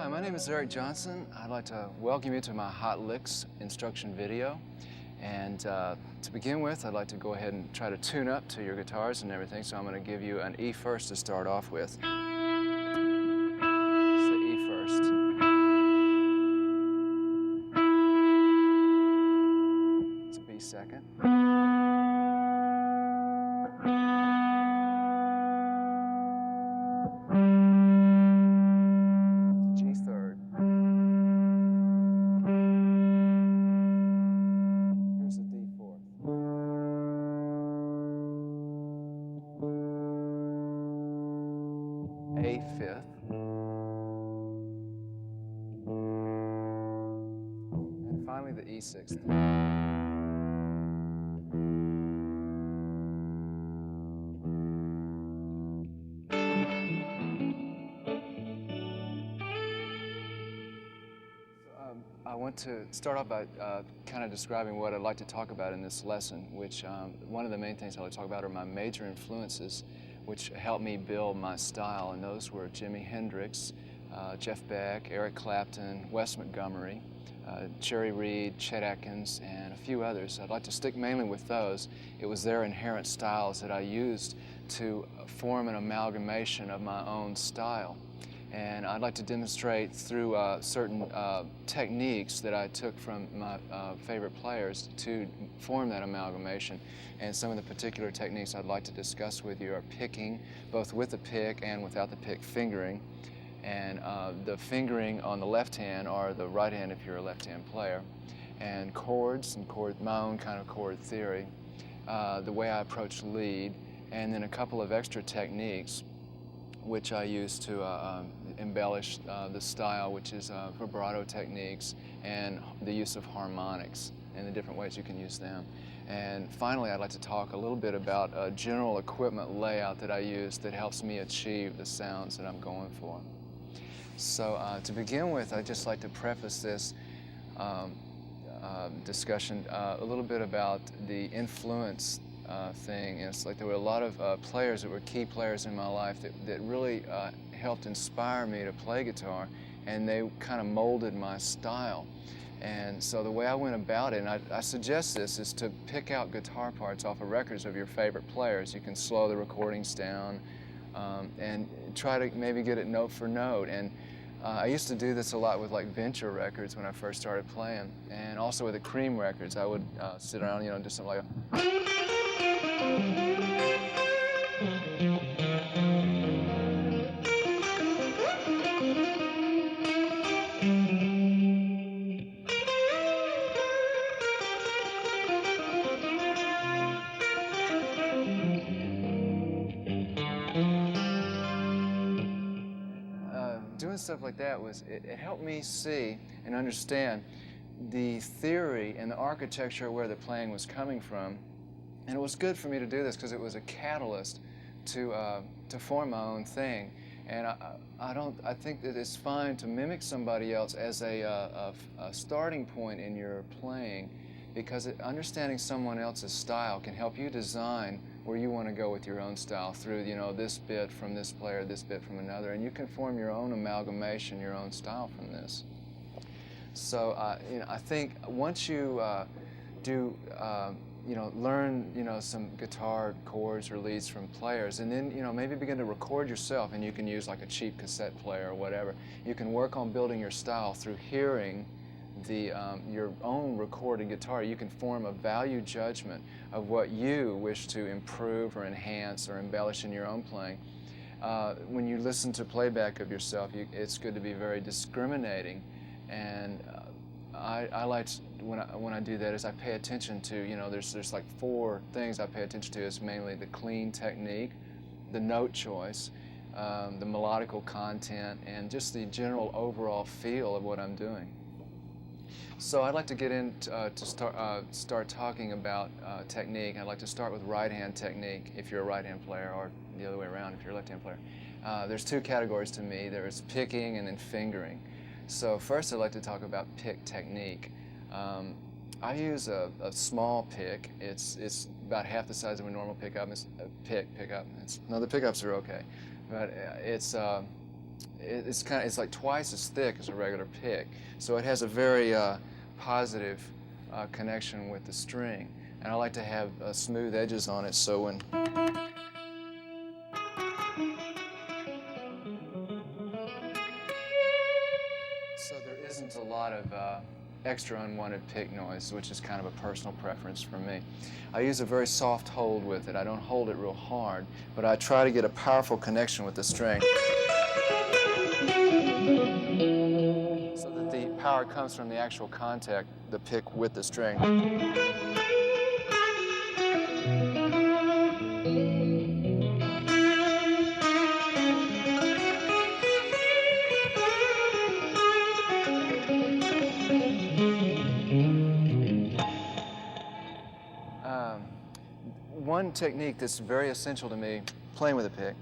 Hi, my name is Eric Johnson. I'd like to welcome you to my Hot Licks instruction video. And to begin with, I'd like to go ahead and try to tune up to your guitars and everything. So I'm going to give you an E first to start off with. It's the E first. It's a B second. G third. Here's the D fourth. A fifth. And finally the E sixth. I want to start off by kind of describing what I'd like to talk about in this lesson, which one of the main things I'd like to talk about are my major influences which helped me build my style, and those were Jimi Hendrix, Jeff Beck, Eric Clapton, Wes Montgomery, Cherry Reid, Chet Atkins, and a few others. I'd like to stick mainly with those. It was their inherent styles that I used to form an amalgamation of my own style. And I'd like to demonstrate through certain techniques that I took from my favorite players to form that amalgamation. And some of the particular techniques I'd like to discuss with you are picking, both with the pick and without the pick, fingering. And the fingering on the left hand or the right hand if you're a left-hand player. And chords and my own kind of chord theory, the way I approach lead, and then a couple of extra techniques which I use to embellish the style, which is vibrato techniques and the use of harmonics and the different ways you can use them. And finally, I'd like to talk a little bit about a general equipment layout that I use that helps me achieve the sounds that I'm going for. So to begin with, I'd just like to preface this discussion a little bit about the influence thing. And it's like there were a lot of players that were key players in my life that really helped inspire me to play guitar, and they kind of molded my style. And so the way I went about it, and I suggest this, is to pick out guitar parts off of records of your favorite players. You can slow the recordings down and try to maybe get it note for note. And I used to do this a lot with like Venture records when I first started playing, and also with the Cream records. I would sit around, and do something like a doing stuff like that it helped me see and understand the theory and the architecture of where the playing was coming from. And it was good for me to do this because it was a catalyst to form my own thing. And I think that it's fine to mimic somebody else as a starting point in your playing, because understanding someone else's style can help you design where you want to go with your own style through, this bit from this player, this bit from another, and you can form your own amalgamation, your own style from this. So, I think once you learn, some guitar chords or leads from players, and then, maybe begin to record yourself, and you can use like a cheap cassette player or whatever. You can work on building your style through hearing your own recorded guitar. You can form a value judgment of what you wish to improve or enhance or embellish in your own playing. When you listen to playback of yourself, it's good to be very discriminating. And I like to, when I do that, is I pay attention to, there's like 4 things I pay attention to. Is mainly the clean technique, the note choice, the melodical content, and just the general overall feel of what I'm doing. So I'd like to get in to start talking about technique. I'd like to start with right-hand technique if you're a right-hand player, or the other way around if you're a left-hand player. There's 2 categories to me. There's picking and then fingering. So first I'd like to talk about pick technique. I use a small pick. It's about half the size of a normal pickup. It's a pickup. No, the pickups are okay, but it's like twice as thick as a regular pick. So it has a very positive connection with the string. And I like to have smooth edges on it, so when there isn't a lot of extra unwanted pick noise, which is kind of a personal preference for me. I use a very soft hold with it. I don't hold it real hard, but I try to get a powerful connection with the string so that the power comes from the actual contact, the pick with the string. One technique that's very essential to me playing with a pick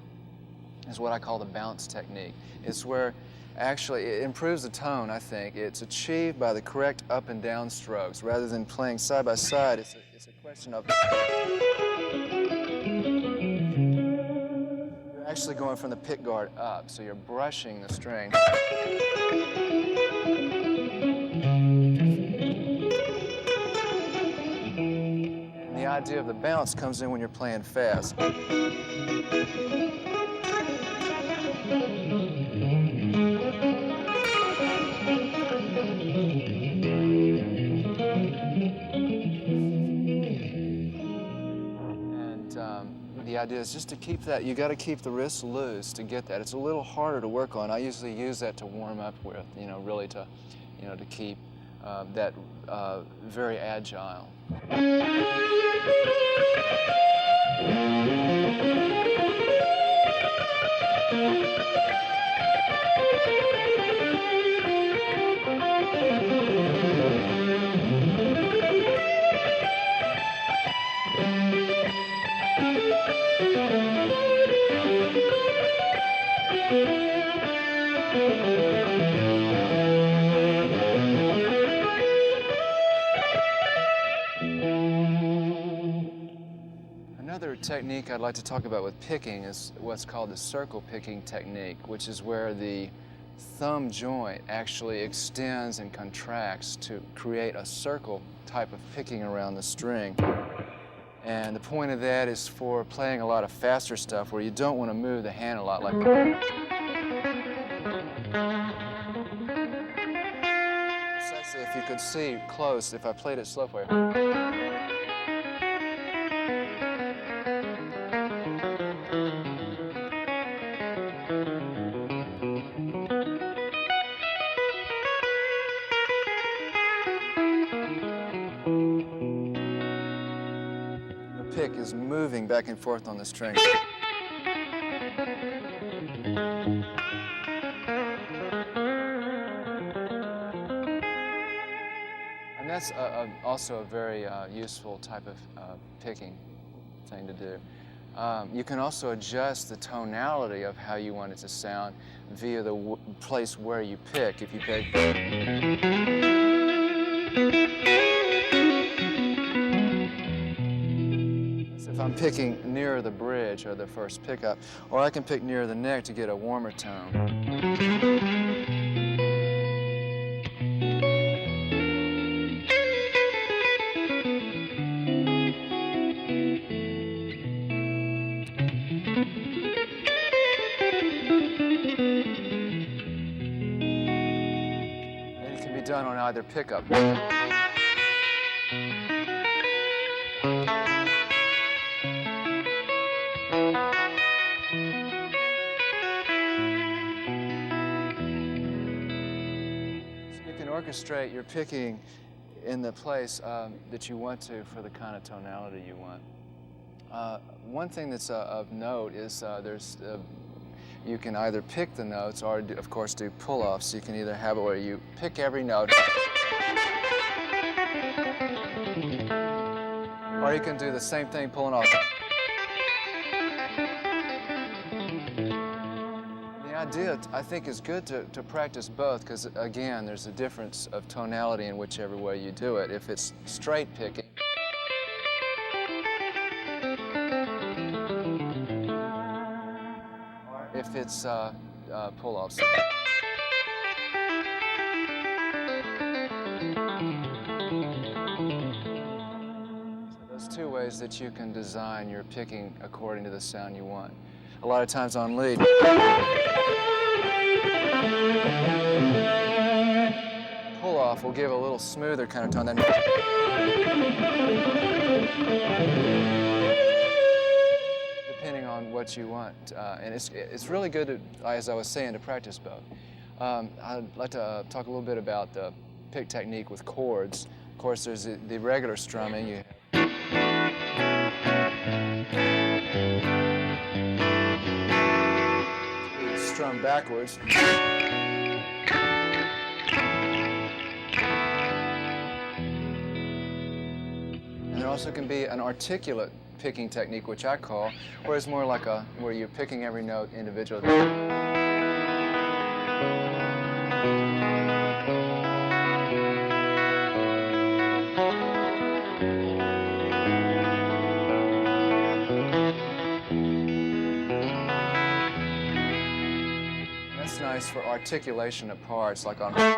is what I call the bounce technique. It's where actually it improves the tone, I think. It's achieved by the correct up and down strokes. Rather than playing side by side, it's a question of you're actually going from the pick guard up, so you're brushing the string. The idea of the bounce comes in when you're playing fast. And the idea is just to keep that, you got to keep the wrists loose to get that. It's a little harder to work on. I usually use that to warm up with, really to, to keep that very agile. Another technique I'd like to talk about with picking is what's called the circle picking technique, which is where the thumb joint actually extends and contracts to create a circle type of picking around the string. And the point of that is for playing a lot of faster stuff where you don't want to move the hand a lot like that. Precisely, if you could see close, if I played it slow for you. Pick is moving back and forth on the string. And that's also a very useful type of picking thing to do. You can also adjust the tonality of how you want it to sound via the place where you pick. If you pick... If I'm picking nearer the bridge or the first pickup, or I can pick near the neck to get a warmer tone. And it can be done on either pickup. Orchestrate your picking in the place that you want to for the kind of tonality you want. One thing that's of note is you can either pick the notes or, of course, do pull-offs. You can either have it where you pick every note, or you can do the same thing pulling off. The idea, I think, is good to practice both because, again, there's a difference of tonality in whichever way you do it. If it's straight picking, or if it's pull-offs. Those two ways that you can design your picking according to the sound you want. A lot of times on lead, pull-off will give a little smoother kind of tone than depending on what you want. And it's really good, to, as I was saying, to practice both. I'd like to talk a little bit about the pick technique with chords. Of course, there's the regular strumming. You strum backwards. And there also can be an articulate picking technique, which I call, where it's more like where you're picking every note individually. That's nice for articulation of parts, like on kind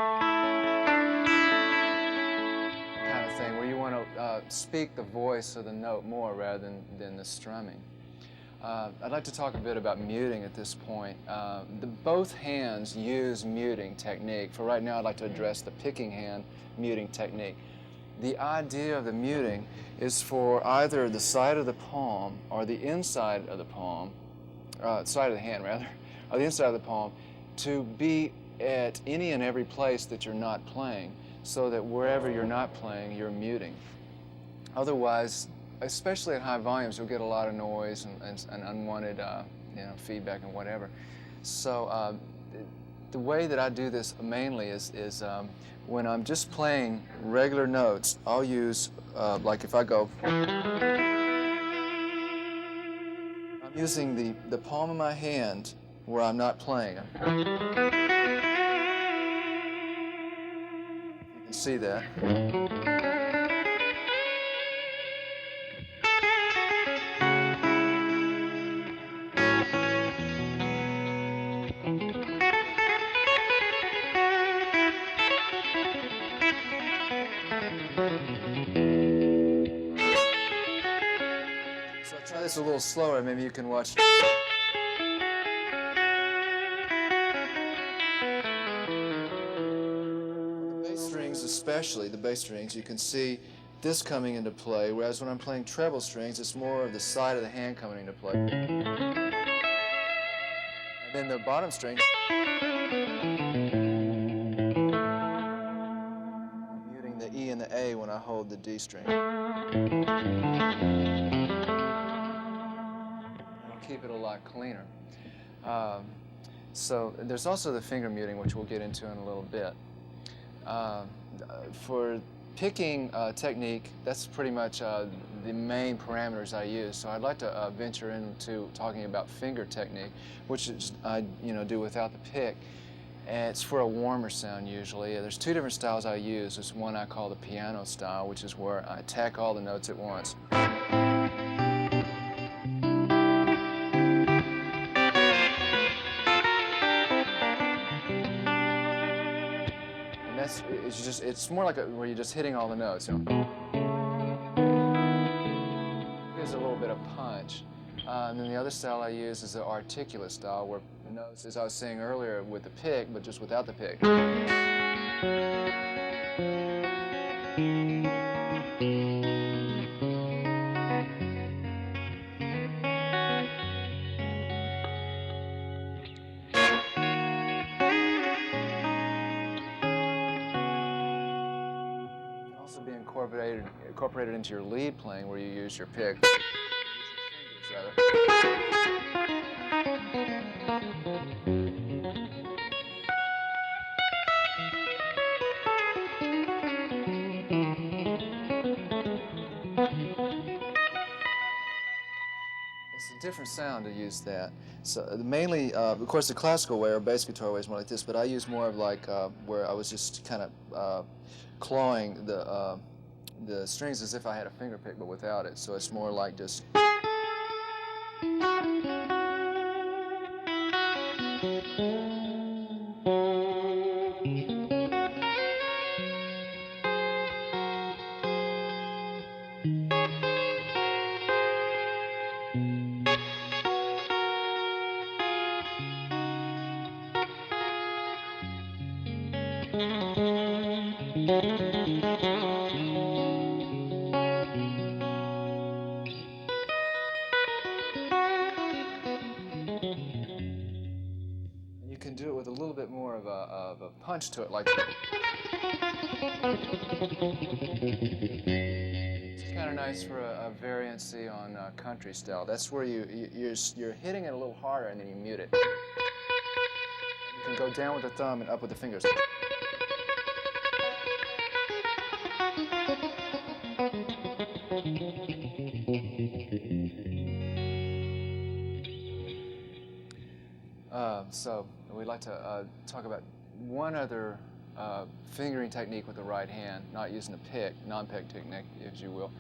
of thing, where you want to speak the voice of the note more rather than the strumming. I'd like to talk a bit about muting at this point. Both hands use muting technique. For right now, I'd like to address the picking hand muting technique. The idea of the muting is for either the side of the palm or the inside of the palm, side of the hand rather, or the inside of the palm, to be at any and every place that you're not playing, so that wherever you're not playing, you're muting. Otherwise, especially at high volumes, you'll get a lot of noise and unwanted feedback and whatever. So the way that I do this mainly is when I'm just playing regular notes, I'll use, like if I go, I'm using the palm of my hand where I'm not playing. You can see that. So I'll try this a little slower, maybe you can watch. Especially the bass strings, you can see this coming into play, whereas when I'm playing treble strings, it's more of the side of the hand coming into play. And then the bottom string, I'm muting the E and the A when I hold the D string. I'll keep it a lot cleaner. So there's also the finger muting, which we'll get into in a little bit. For picking technique, that's pretty much the main parameters I use. So I'd like to venture into talking about finger technique, which is, I do without the pick. And it's for a warmer sound usually. There's two different styles I use. There's one I call the piano style, which is where I attack all the notes at once. It's more like where you're just hitting all the notes. There's a little bit of punch. And then the other style I use is the articulate style, where the notes, as I was saying earlier, with the pick, but just without the pick. Incorporated into your lead playing, where you use your pick. It's a different sound to use that. So mainly, of course, the classical way or bass guitar way is more like this, but I use more of like where I was just kind of clawing the strings as if I had a finger pick, but without it. So it's more like just. You can do it with a little bit more of a punch to it, like it's kind of nice for a variancy on country style. That's where you're hitting it a little harder and then you mute it. You can go down with the thumb and up with the fingers. So we'd like to talk about one other fingering technique with the right hand, not using a pick, non-pick technique, as you will.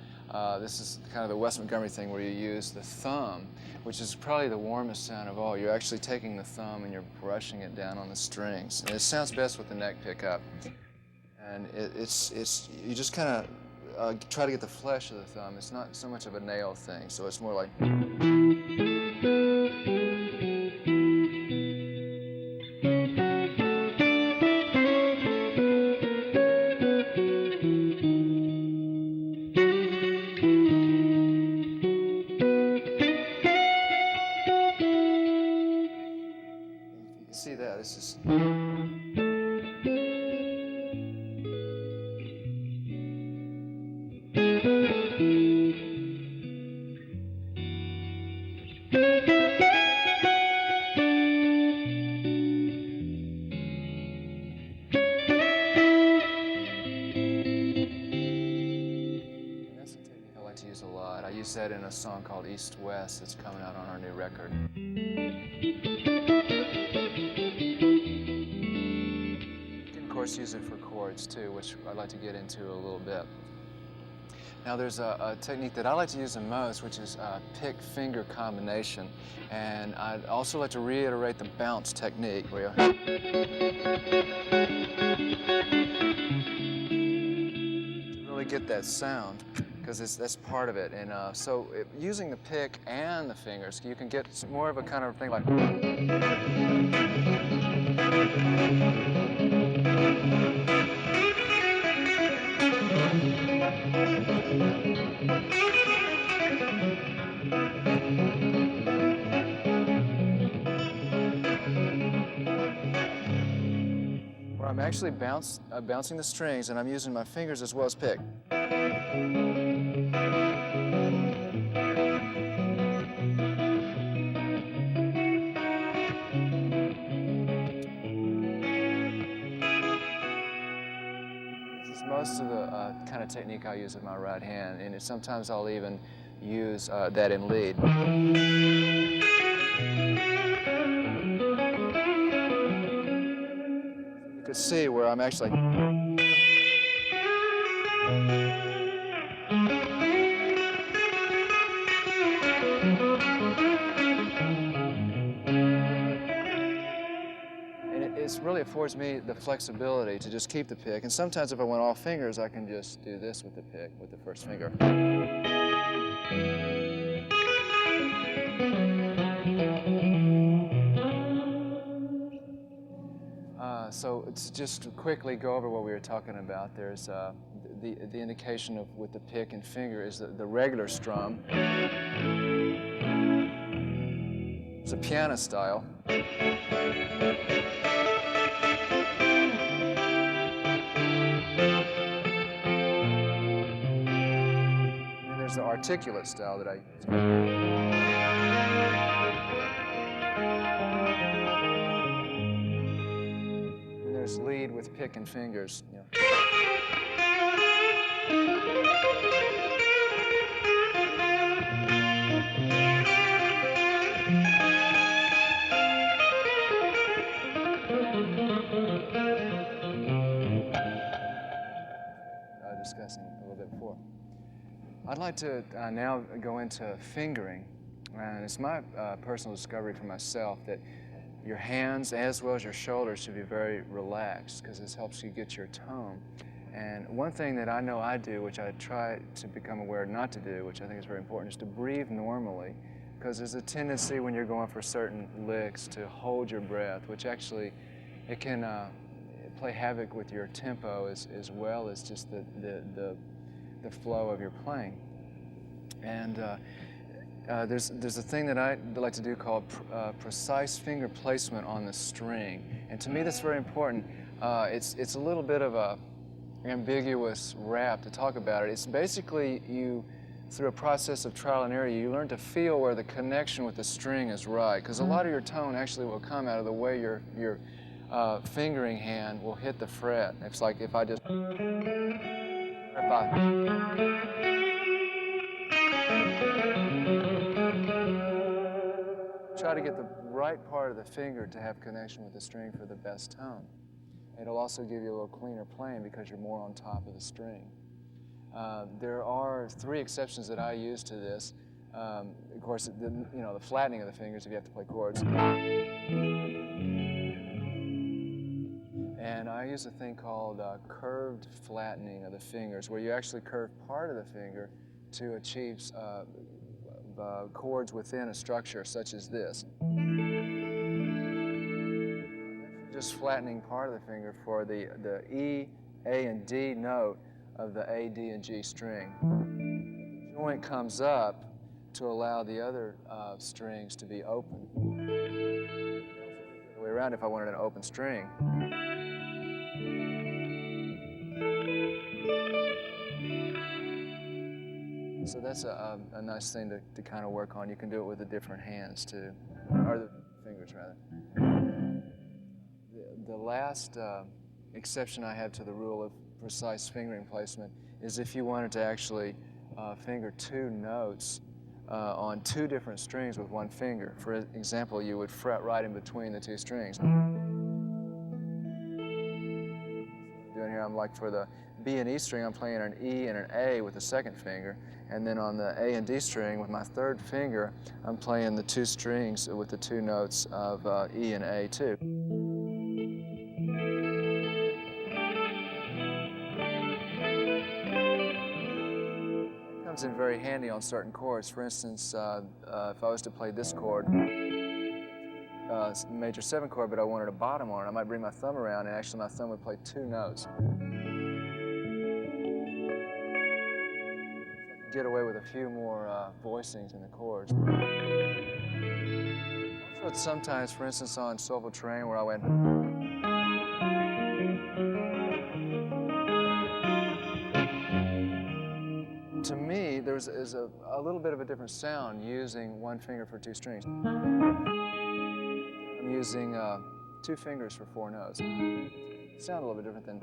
This is kind of the Wes Montgomery thing where you use the thumb, which is probably the warmest sound of all. You're actually taking the thumb and you're brushing it down on the strings. And it sounds best with the neck pickup. And you just kind of try to get the flesh of the thumb. It's not so much of a nail thing, so it's more like... See that, this is... That's a technique I like to use a lot. I use that in a song called East West that's coming out on our new record. Of course, use it for chords too, which I'd like to get into a little bit. Now there's a technique that I like to use the most, which is pick-finger combination. And I'd also like to reiterate the bounce technique, where you really get that sound, because that's part of it. And using the pick and the fingers, you can get more of a kind of thing like... where I'm actually bouncing the strings, and I'm using my fingers as well as pick. This is most of the kind of technique I use with my right hand, and sometimes I'll even use that in lead. You could see where I'm actually... And it really affords me the flexibility to just keep the pick. And sometimes if I want all fingers, I can just do this with the pick, with the first finger. So it's just to quickly go over what we were talking about. There's the indication of with the pick and finger is the regular strum. It's a piano style. And there's the articulate style that I use. There's lead with pick and fingers. You know. Discussing a little bit before. I'd like to now go into fingering, and it's my personal discovery for myself that your hands as well as your shoulders should be very relaxed, because this helps you get your tone. And one thing that I know I do, which I try to become aware not to do, which I think is very important, is to breathe normally, because there's a tendency when you're going for certain licks to hold your breath, which actually it can play havoc with your tempo as well as just the flow of your playing. And there's a thing that I like to do called precise finger placement on the string, and to me that's very important. It's a little bit of a ambiguous rap to talk about it. It's basically through a process of trial and error, you learn to feel where the connection with the string is right, because a lot of your tone actually will come out of the way your fingering hand will hit the fret. It's like if I just, try to get the right part of the finger to have connection with the string for the best tone. It'll also give you a little cleaner playing because you're more on top of the string. There are 3 exceptions that I use to this. Of course, the flattening of the fingers if you have to play chords. And I use a thing called curved flattening of the fingers, where you actually curve part of the finger to achieve chords within a structure such as this. Just flattening part of the finger for the E, A, and D note of the A, D, and G string. The joint comes up to allow the other strings to be open. The way around if I wanted an open string. So that's a nice thing to kind of work on. You can do it with the different hands too, or the fingers rather. The last exception I have to the rule of precise fingering placement is if you wanted to actually finger 2 notes on 2 different strings with 1 finger. For example, you would fret right in between the 2 strings. Doing here, I'm like for the B and E string, I'm playing an E and an A with the 2nd finger, and then on the A and D string with my 3rd finger, I'm playing the 2 strings with the 2 notes of E and A too. It comes in very handy on certain chords. For instance, if I was to play this chord, major 7 chord, but I wanted a bottom on it, I might bring my thumb around and actually my thumb would play 2 notes. Get away with a few more voicings in the chords. Also, sometimes, for instance, on Soulful Terrain, where I went, to me, there's a little bit of a different sound using 1 finger for 2 strings. I'm using 2 fingers for 4 notes. Sound a little bit different than.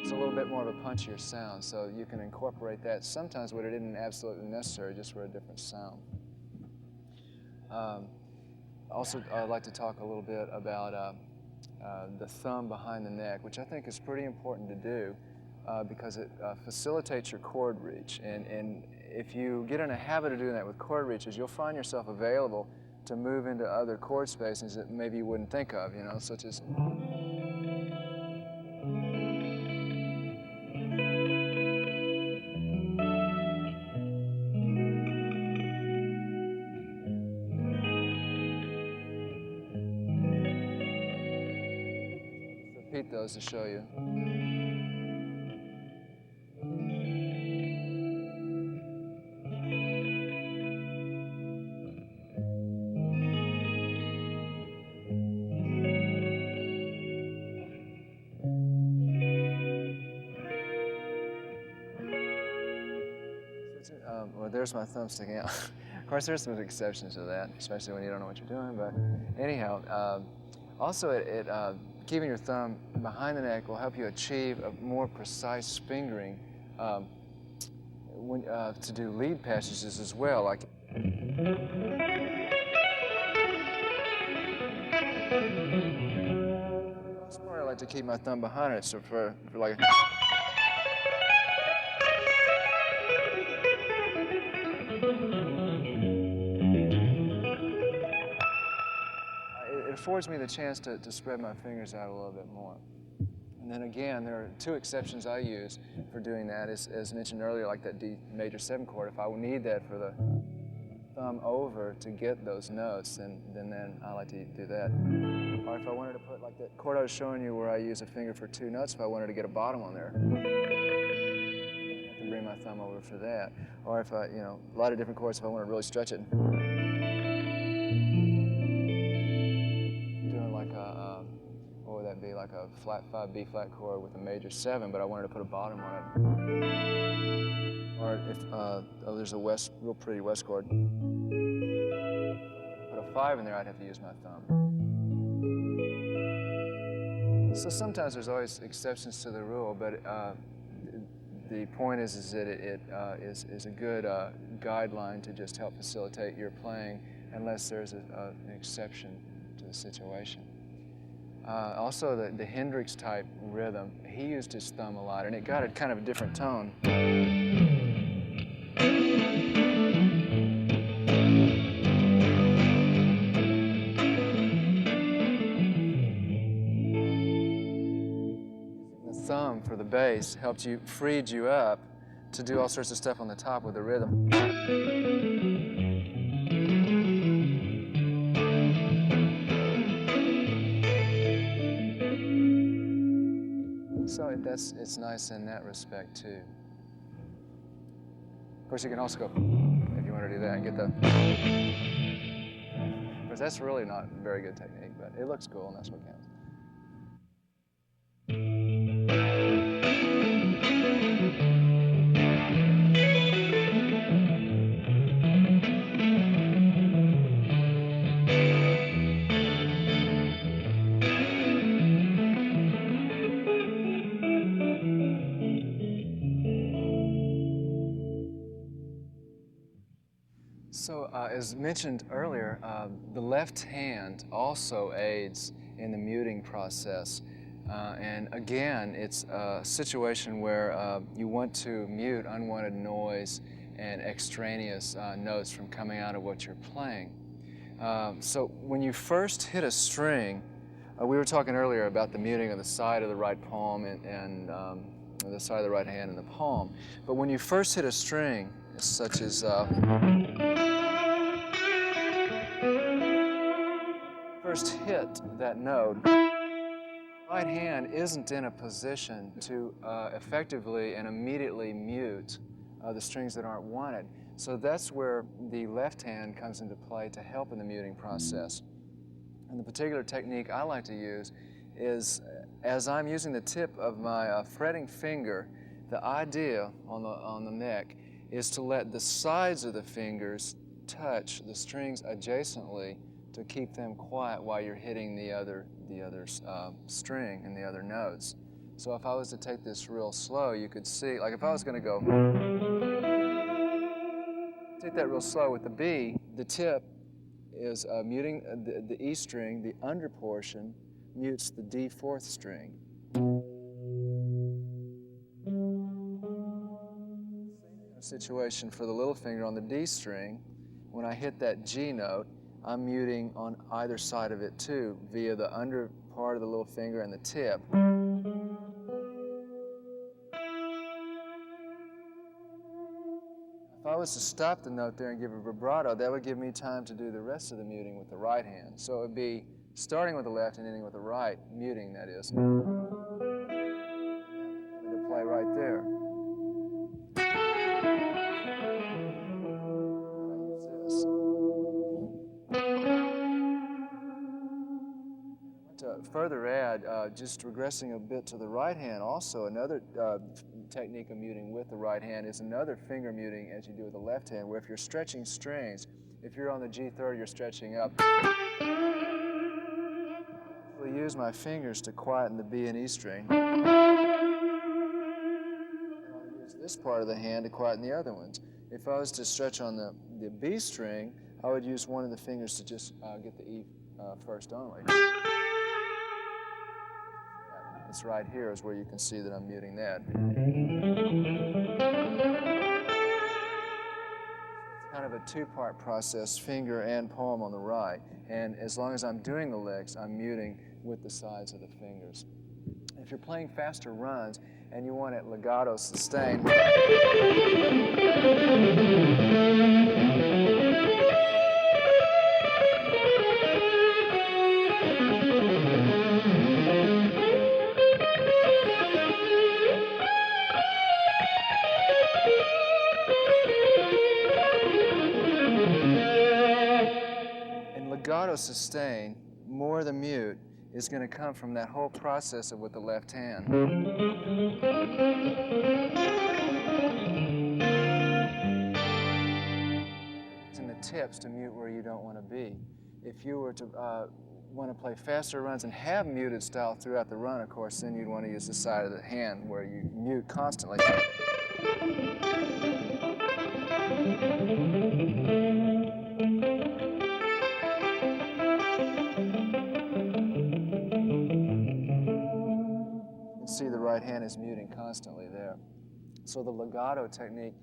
It's a little bit more of a punchier sound, so you can incorporate that sometimes when it isn't absolutely necessary, just for a different sound. Also, I'd like to talk a little bit about the thumb behind the neck, which I think is pretty important to do because it facilitates your chord reach. And if you get in a habit of doing that with chord reaches, you'll find yourself available to move into other chord spaces that maybe you wouldn't think of, such as. Repeat those to show you. Well, there's my thumb sticking out. Of course, there's some exceptions to that, especially when you don't know what you're doing. But anyhow, also keeping your thumb behind the neck will help you achieve a more precise fingering to do lead passages as well. Like. This part I like to keep my thumb behind it, so for like. It affords me the chance to spread my fingers out a little bit more. And then again, there are 2 exceptions I use for doing that. As mentioned earlier, like that D major 7 chord, if I need that for the thumb over to get those notes, then I like to do that. Or if I wanted to put, like that chord I was showing you where I use a finger for 2 notes, if I wanted to get a bottom on there, I have to bring my thumb over for that. Or if I, a lot of different chords, if I want to really stretch it. Doing like what would that be, like a flat 5 B flat chord with a major 7, but I wanted to put a bottom on it. Or if, there's a real pretty West chord. Put a 5 in there, I'd have to use my thumb. So sometimes there's always exceptions to the rule, but the point is that it is a good guideline to just help facilitate your playing, unless there's an exception to the situation. Also, the Hendrix type rhythm, he used his thumb a lot, and it got a kind of a different tone. Thumb for the bass freed you up to do all sorts of stuff on the top with the rhythm. So it's nice in that respect too. Of course, you can also go, if you want to do that, and get the, because that's really not a very good technique, but it looks cool, and that's what counts. So, as mentioned earlier, the left hand also aids in the muting process. And again, it's a situation where you want to mute unwanted noise and extraneous notes from coming out of what you're playing. So when you first hit a string, we were talking earlier about the muting of the side of the right palm and the side of the right hand and the palm. But when you first hit a string, such as first hit that note, right hand isn't in a position to effectively and immediately mute the strings that aren't wanted. So that's where the left hand comes into play to help in the muting process. And the particular technique I like to use is, as I'm using the tip of my fretting finger, the idea on the neck is to let the sides of the fingers touch the strings adjacently to keep them quiet while you're hitting the other string and the other notes. So if I was to take this real slow, you could see, like if I was going to go, take that real slow with the B, the tip is muting the E string, the under portion mutes the D fourth string. Situation for the little finger on the D string, when I hit that G note, I'm muting on either side of it too, via the under part of the little finger and the tip. If I was to stop the note there and give a vibrato, that would give me time to do the rest of the muting with the right hand. So it would be starting with the left and ending with the right, muting that is. Coming to play right there. To further add, just regressing a bit to the right hand, also another technique of muting with the right hand is another finger muting as you do with the left hand, where if you're stretching strings, if you're on the G3rd, you're stretching up. I'll use my fingers to quieten the B and E string. And I'll use this part of the hand to quieten the other ones. If I was to stretch on the B string, I would use one of the fingers to just get the E first only. It's right here is where you can see that I'm muting that. It's kind of a two-part process, finger and palm on the right. And as long as I'm doing the licks, I'm muting with the sides of the fingers. If you're playing faster runs and you want it legato sustain. And legato sustain, more the mute, is going to come from that whole process of with the left hand. And the tips to mute where you don't want to be. If you were to want to play faster runs and have muted style throughout the run, of course, then you'd want to use the side of the hand where you mute constantly. See, the right hand is muting constantly there. So the legato technique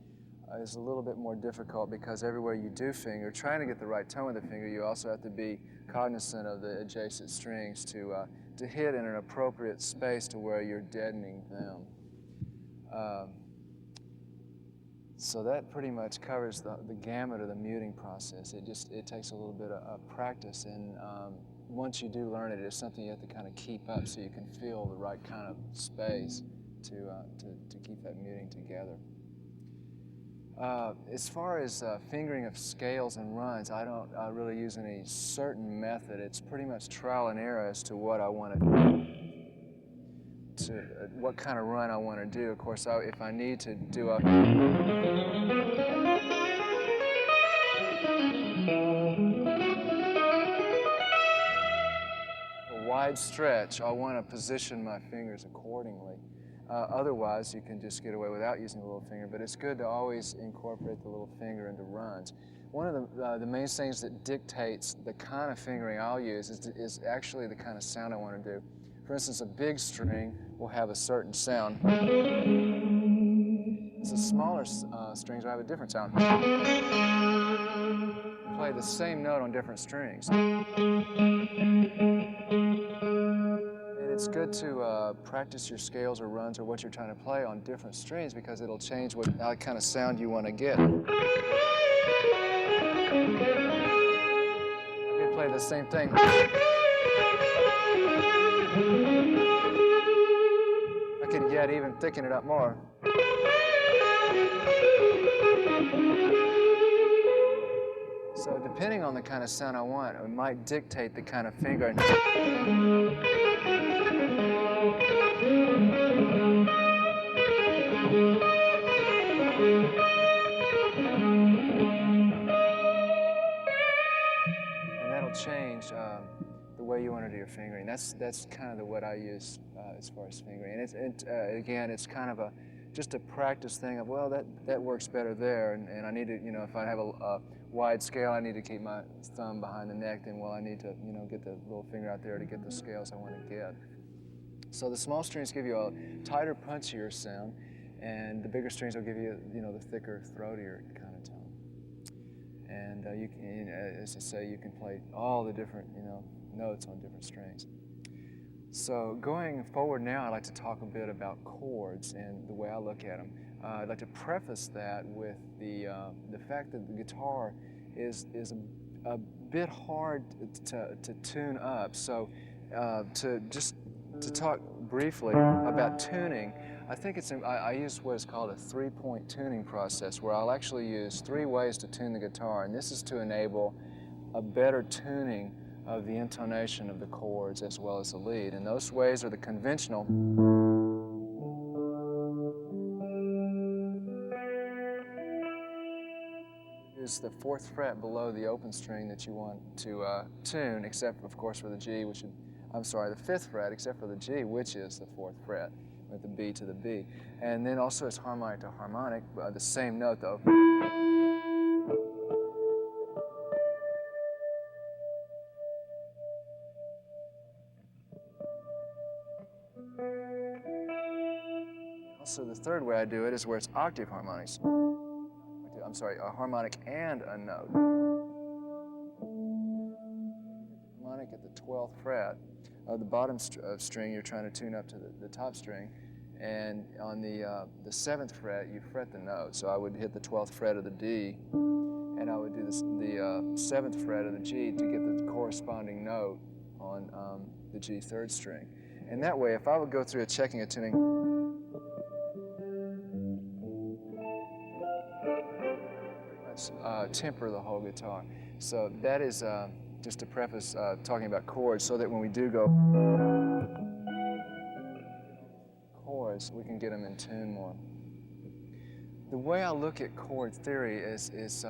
is a little bit more difficult because everywhere you do finger, trying to get the right tone with the finger, you also have to be cognizant of the adjacent strings to hit in an appropriate space to where you're deadening them. So that pretty much covers the gamut of the muting process. It takes a little bit of practice, and once you do learn it, it's something you have to kind of keep up so you can feel the right kind of space to keep that muting together. As far as fingering of scales and runs, I don't really use any certain method. It's pretty much trial and error as to what I want to what kind of run I want to do. Of course, if I need to do a wide stretch, I want to position my fingers accordingly. Otherwise, you can just get away without using the little finger, but it's good to always incorporate the little finger into runs. One of the main things that dictates the kind of fingering I'll use is actually the kind of sound I want to do. For instance, a big string will have a certain sound. The smaller strings will have a different sound. Play the same note on different strings. It's good to practice your scales or runs or what you're trying to play on different strings because it'll change what kind of sound you want to get. I could play the same thing. I could yet even thicken it up more. So depending on the kind of sound I want, it might dictate the kind of fingering. Change the way you want to do your fingering. That's kind of what I use as far as fingering. And again, it's kind of just a practice thing of, well, that works better there, and I need to, if I have a wide scale, I need to keep my thumb behind the neck, then, well, I need to, get the little finger out there to get the scales I want to get. So the small strings give you a tighter, punchier sound, and the bigger strings will give you, the thicker, throatier kind of tone. And you can, as I say, you can play all the different, notes on different strings. So going forward now, I'd like to talk a bit about chords and the way I look at them. I'd like to preface that with the fact that the guitar is a bit hard to tune up. So to talk briefly about tuning, I think I use what is called a three-point tuning process, where I'll actually use 3 ways to tune the guitar, and this is to enable a better tuning of the intonation of the chords as well as the lead. And those ways are the conventional is the 4th fret below the open string that you want to tune, except of course for the G, the 5th fret, except for the G, which is the 4th fret, with the B to the B. And then also it's harmonic to harmonic, the same note though. Also the 3rd way I do it is where it's octave harmonics. A harmonic and a note. Harmonic at the 12th fret of the bottom string you're trying to tune up to the top string, and on the 7th fret, you fret the note. So I would hit the 12th fret of the D, and I would do the 7th fret of the G to get the corresponding note on the G 3rd string. And that way, if I would go through checking a tuning, temper the whole guitar. So that is just to preface talking about chords, so that when we do go chords, we can get them in tune more. The way I look at chord theory is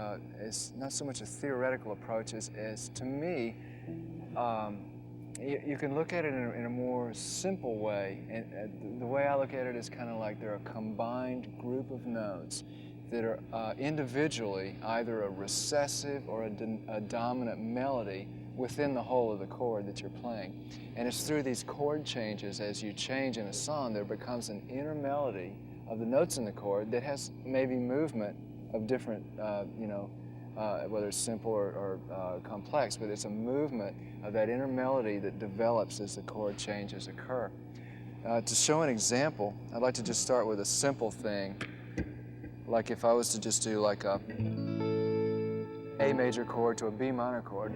not so much a theoretical approach as to me, you can look at it in a more simple way. And the way I look at it is kind of like they're a combined group of notes that are individually either a recessive or a dominant melody within the whole of the chord that you're playing. And it's through these chord changes, as you change in a song, there becomes an inner melody of the notes in the chord that has maybe movement of different, whether it's simple or complex, but it's a movement of that inner melody that develops as the chord changes occur. To show an example, I'd like to just start with a simple thing. Like if I was to just do like a major chord to a B minor chord,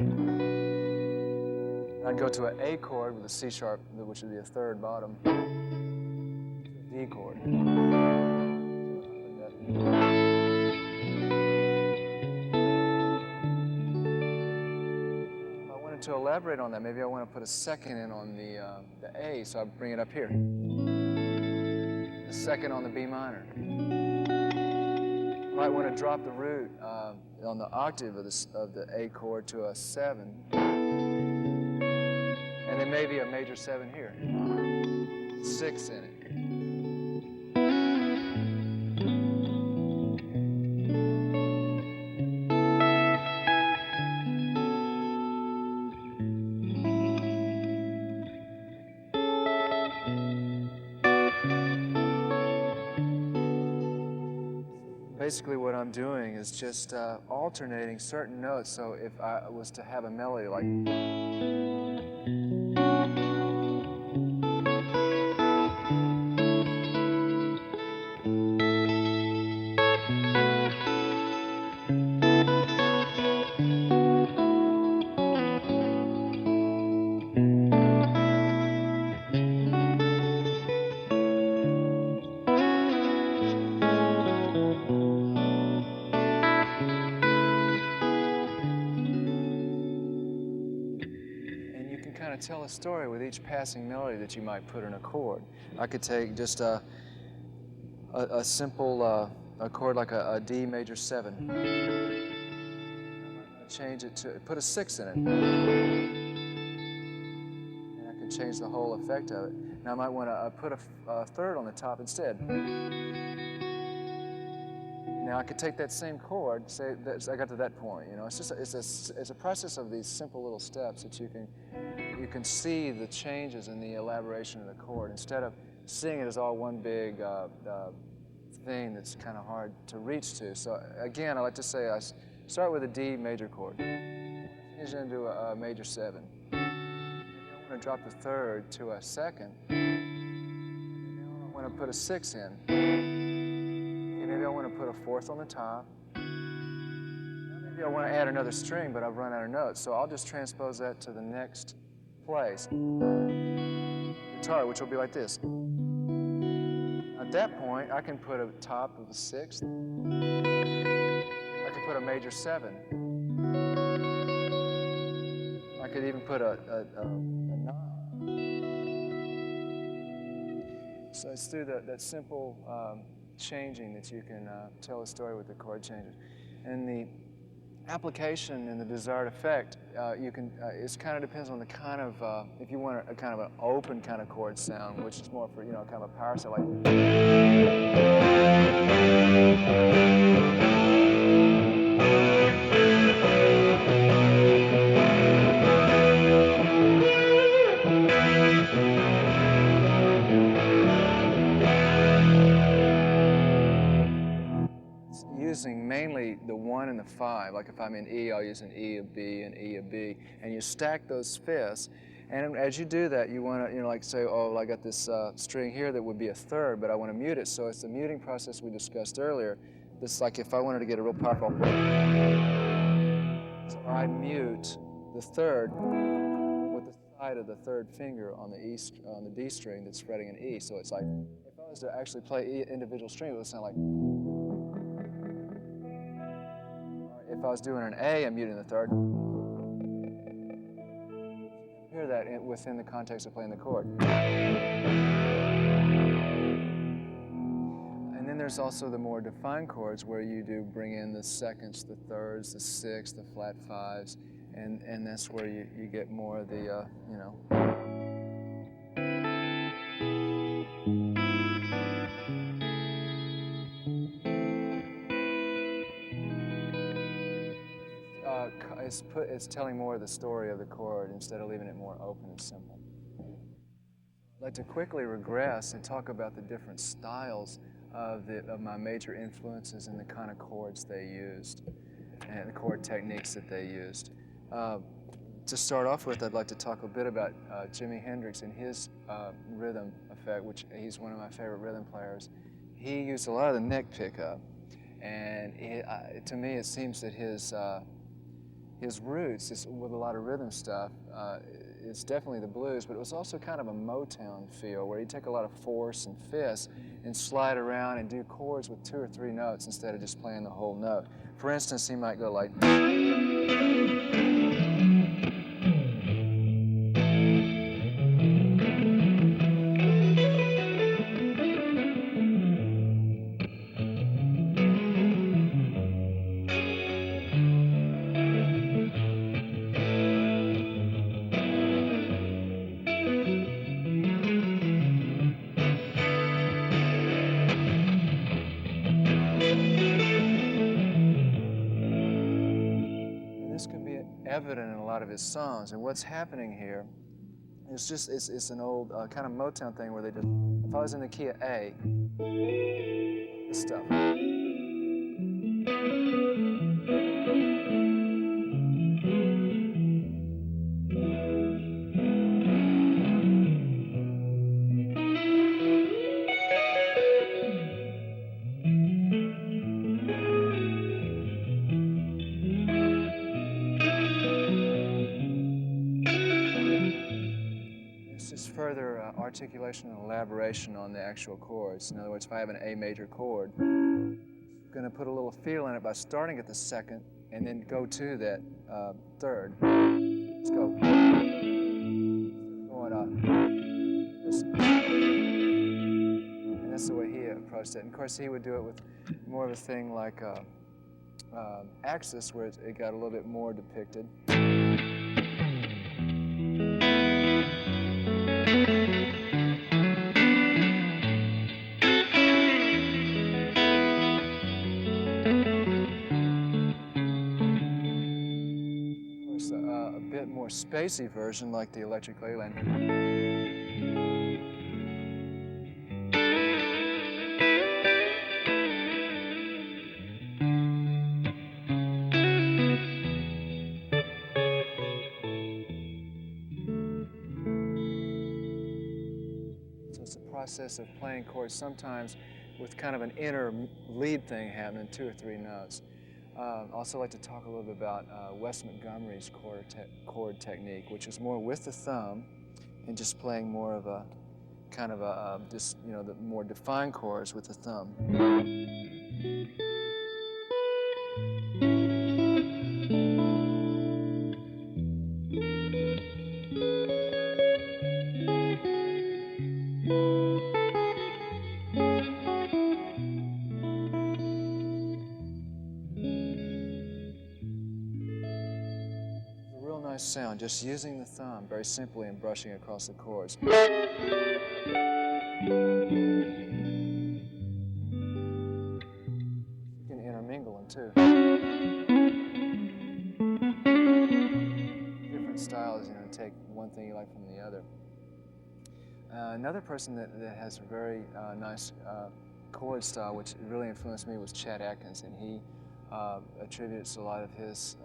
I'd go to an A chord with a C sharp, which would be a 3rd bottom, D chord. If I wanted to elaborate on that, maybe I want to put a 2nd in on the A, so I bring it up here. A 2nd on the B minor. Might want to drop the root on the octave of the A chord to a 7, and then maybe a major 7 here, 6 in it. Basically what I'm doing is just alternating certain notes. So if I was to have a melody like, tell a story with each passing melody that you might put in a chord. I could take just a simple a chord like a D major 7. Change it to, put a 6 in it. And I can change the whole effect of it. Now I might want to put a 3rd on the top instead. Now I could take that same chord, say that I got to that point. You know, it's just it's a process of these simple little steps that you can see the changes in the elaboration of the chord instead of seeing it as all one big thing that's kind of hard to reach to. So again, I like to say I start with a D major chord, change it into a major 7. I want to drop the 3rd to a 2nd. I want to put a 6 in. Maybe I want to put a 4th on the top. Maybe I want to add another string, but I've run out of notes. So I'll just transpose that to the next place. Guitar, which will be like this. At that point, I can put a top of a 6th. I can put a major 7. I could even put a 9. So it's through that simple changing that you can tell a story with the chord changes. And the application and the desired effect, it kind of depends on the kind of, if you want a kind of an open kind of chord sound, which is more for, kind of a power sound like. Using mainly the 1 and the 5. Like if I'm in E, I'll use an E, a B, and E, a B, and you stack those fifths, And as you do that, you want to, like say, oh, I got this string here that would be a third, but I want to mute it. So it's the muting process we discussed earlier. This, like if I wanted to get a real powerful, so I mute the third with the side of the third finger on the on the D string that's fretting an E. So it's like, if I was to actually play individual string, it would sound like. If I was doing an A, I'm muting the third. Hear that within the context of playing the chord. And then there's also the more defined chords where you do bring in the seconds, the thirds, the sixths, the flat fives, and that's where you get more of the, it's telling more of the story of the chord instead of leaving it more open and simple. I'd like to quickly regress and talk about the different styles of my major influences and the kind of chords they used and the chord techniques that they used. To start off with, I'd like to talk a bit about Jimi Hendrix and his rhythm effect, which he's one of my favorite rhythm players. He used a lot of the neck pickup, and to me it seems that his roots is with a lot of rhythm stuff. It's definitely the blues, but it was also kind of a Motown feel where he'd take a lot of force and fist and slide around and do chords with 2 or 3 notes instead of just playing the whole note. For instance, he might go like. Evident in a lot of his songs, and what's happening here is just it's an old kind of Motown thing where they just, if I was in the key of A, this stuff. Further articulation and elaboration on the actual chords. In other words, if I have an A major chord, I'm going to put a little feel in it by starting at the second and then go to that third. Let's go. Going up. And that's the way he approached it. And of course, he would do it with more of a thing like Axis, where it got a little bit more depicted. A bit more spacey version like the Electric Leyland. So it's a process of playing chords sometimes with kind of an inner lead thing happening, 2 or 3 notes. I'd also like to talk a little bit about Wes Montgomery's chord technique, which is more with the thumb and just playing more of a kind of a just the more defined chords with the thumb. Sound, just using the thumb very simply and brushing across the chords. You can intermingle them too. Different styles, take one thing you like from the other. Another person that has a very nice chord style, which really influenced me, was Chet Atkins, and he attributes a lot of his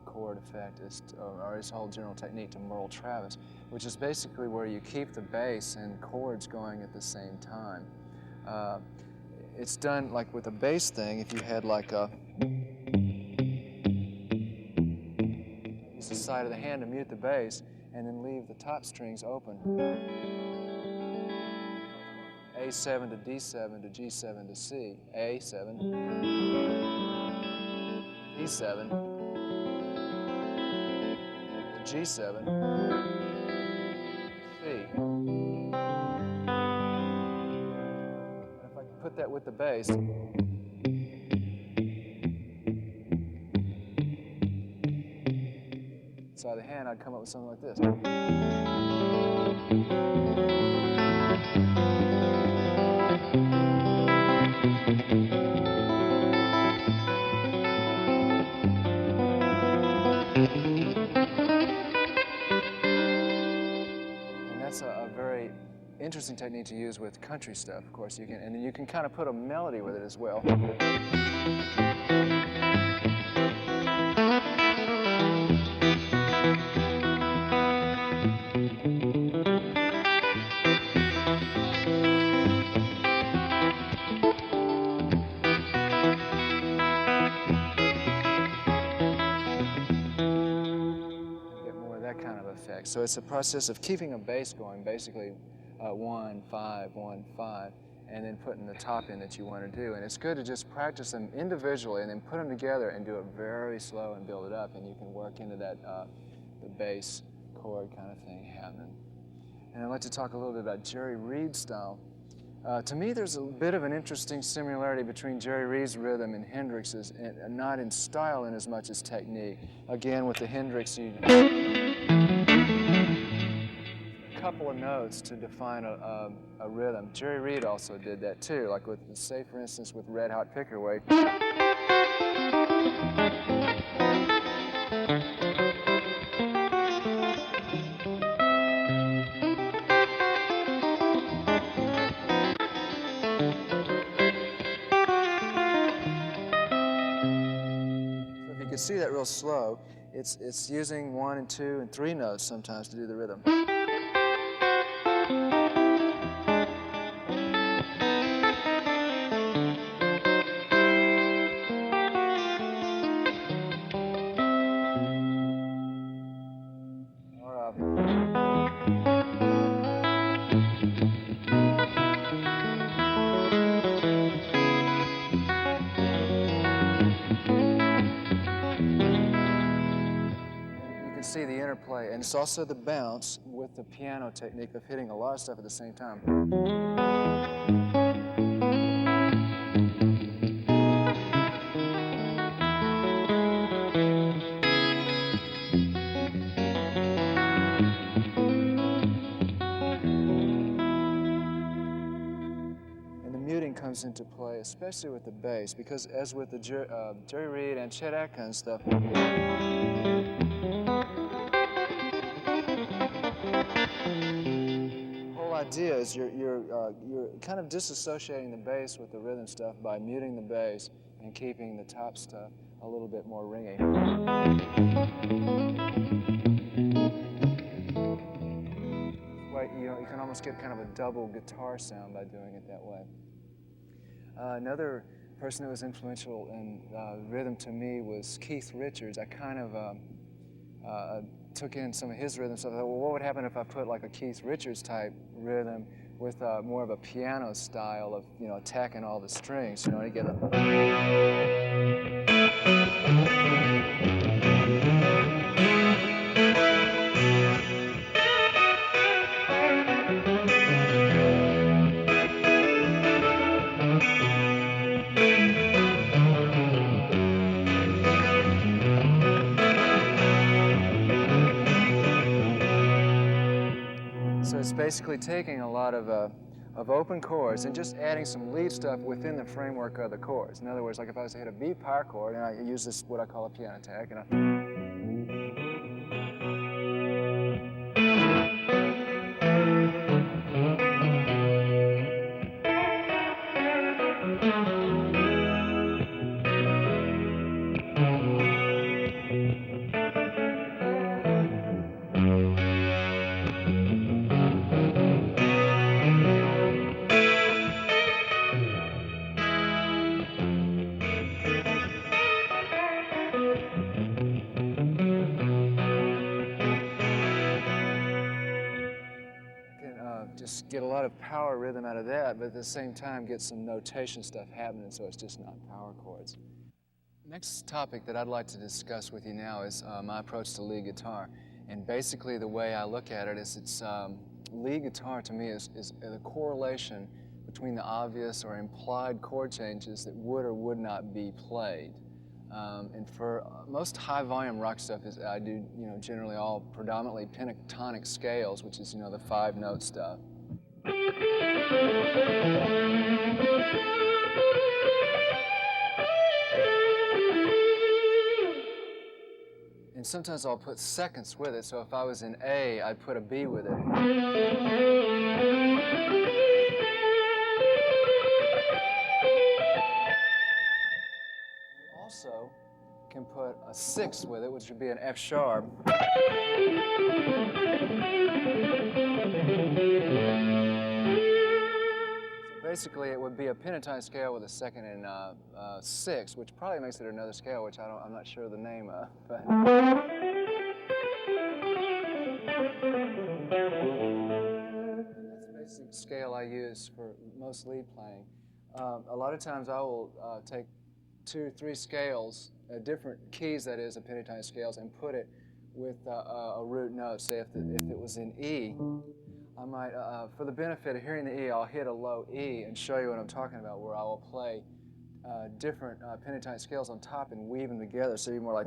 chord effect, or his whole general technique to Merle Travis, which is basically where you keep the bass and chords going at the same time. It's done like with a bass thing. If you had like a use the side of the hand to mute the bass, and then leave the top strings open. A7 to D7 to G7 to C. A7, D7 to G7, C. And if I put that with the bass, side of the hand, I'd come up with something like this. And that's a very interesting technique to use with country stuff, of course. And then you can kind of put a melody with it as well. Effect. So it's a process of keeping a bass going, basically 1, 5, 1, 5, and then putting the top in that you want to do. And it's good to just practice them individually and then put them together and do it very slow and build it up, and you can work into that the bass chord kind of thing happening. And I'd like to talk a little bit about Jerry Reed's style. To me, there's a bit of an interesting similarity between Jerry Reed's rhythm and Hendrix's, and not in style in as much as technique. Again, with the Hendrix, you couple of notes to define a rhythm. Jerry Reed also did that too, like with, say for instance, with Red Hot Pickerway. So if you can see that real slow, it's using 1 and 2 and 3 notes sometimes to do the rhythm. See the interplay, and it's also the bounce with the piano technique of hitting a lot of stuff at the same time. And the muting comes into play, especially with the bass, because as with the Jerry Reed and Chet Atkins stuff, the whole idea is you're kind of disassociating the bass with the rhythm stuff by muting the bass and keeping the top stuff a little bit more ringy. You can almost get kind of a double guitar sound by doing it that way. Another person that was influential in rhythm to me was Keith Richards. I kind of took in some of his rhythm stuff. I thought, well, what would happen if I put like a Keith Richards type rhythm with more of a piano style of, attacking all the strings, to get a... So it's basically taking a lot of open chords and just adding some lead stuff within the framework of the chords. In other words, like if I was to hit a B power chord, and I use this, what I call a piano attack, and get a lot of power rhythm out of that, but at the same time get some notation stuff happening, so it's just not power chords. Next topic that I'd like to discuss with you now is my approach to lead guitar. And basically the way I look at it is lead guitar to me is the correlation between the obvious or implied chord changes that would or would not be played. And for most high volume rock stuff, I do generally all predominantly pentatonic scales, which is the 5-note stuff. And sometimes I'll put seconds with it, so if I was in A, I'd put a B with it. Also can put a 6 with it, which would be an F sharp. Basically, it would be a pentatonic scale with a second and 6, which probably makes it another scale, which I'm not sure the name of. But that's the basic scale I use for most lead playing. A lot of times I will take 2 or 3 scales, different keys, that is, of pentatonic scales, and put it with a root note. Say if it was in E, I might, for the benefit of hearing the E, I'll hit a low E and show you what I'm talking about, where I will play different pentatonic scales on top and weave them together, so you're more like.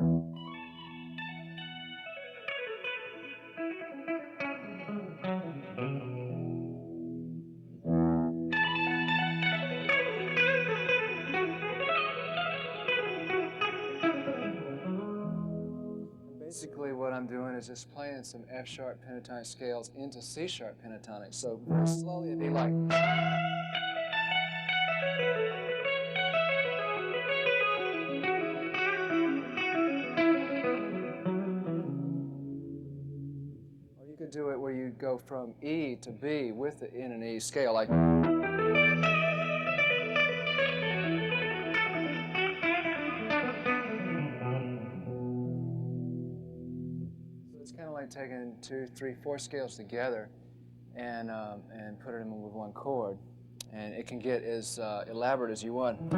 Basically what I'm doing is just playing some F sharp pentatonic scales into C sharp pentatonic. So very slowly it'd be like. Or you could do it where you go from E to B with the in and E scale, like. Taking 2, 3, 4 scales together and put them with one chord, and it can get as elaborate as you want.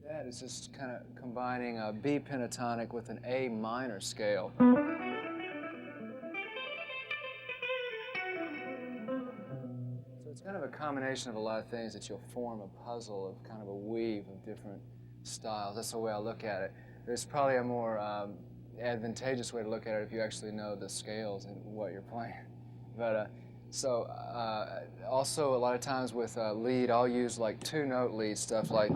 That is just kind of combining a B pentatonic with an A minor scale. Kind of a combination of a lot of things that you'll form a puzzle of kind of a weave of different styles. That's the way I look at it. There's probably a more advantageous way to look at it if you actually know the scales and what you're playing. But also a lot of times with lead, I'll use like 2-note lead stuff like.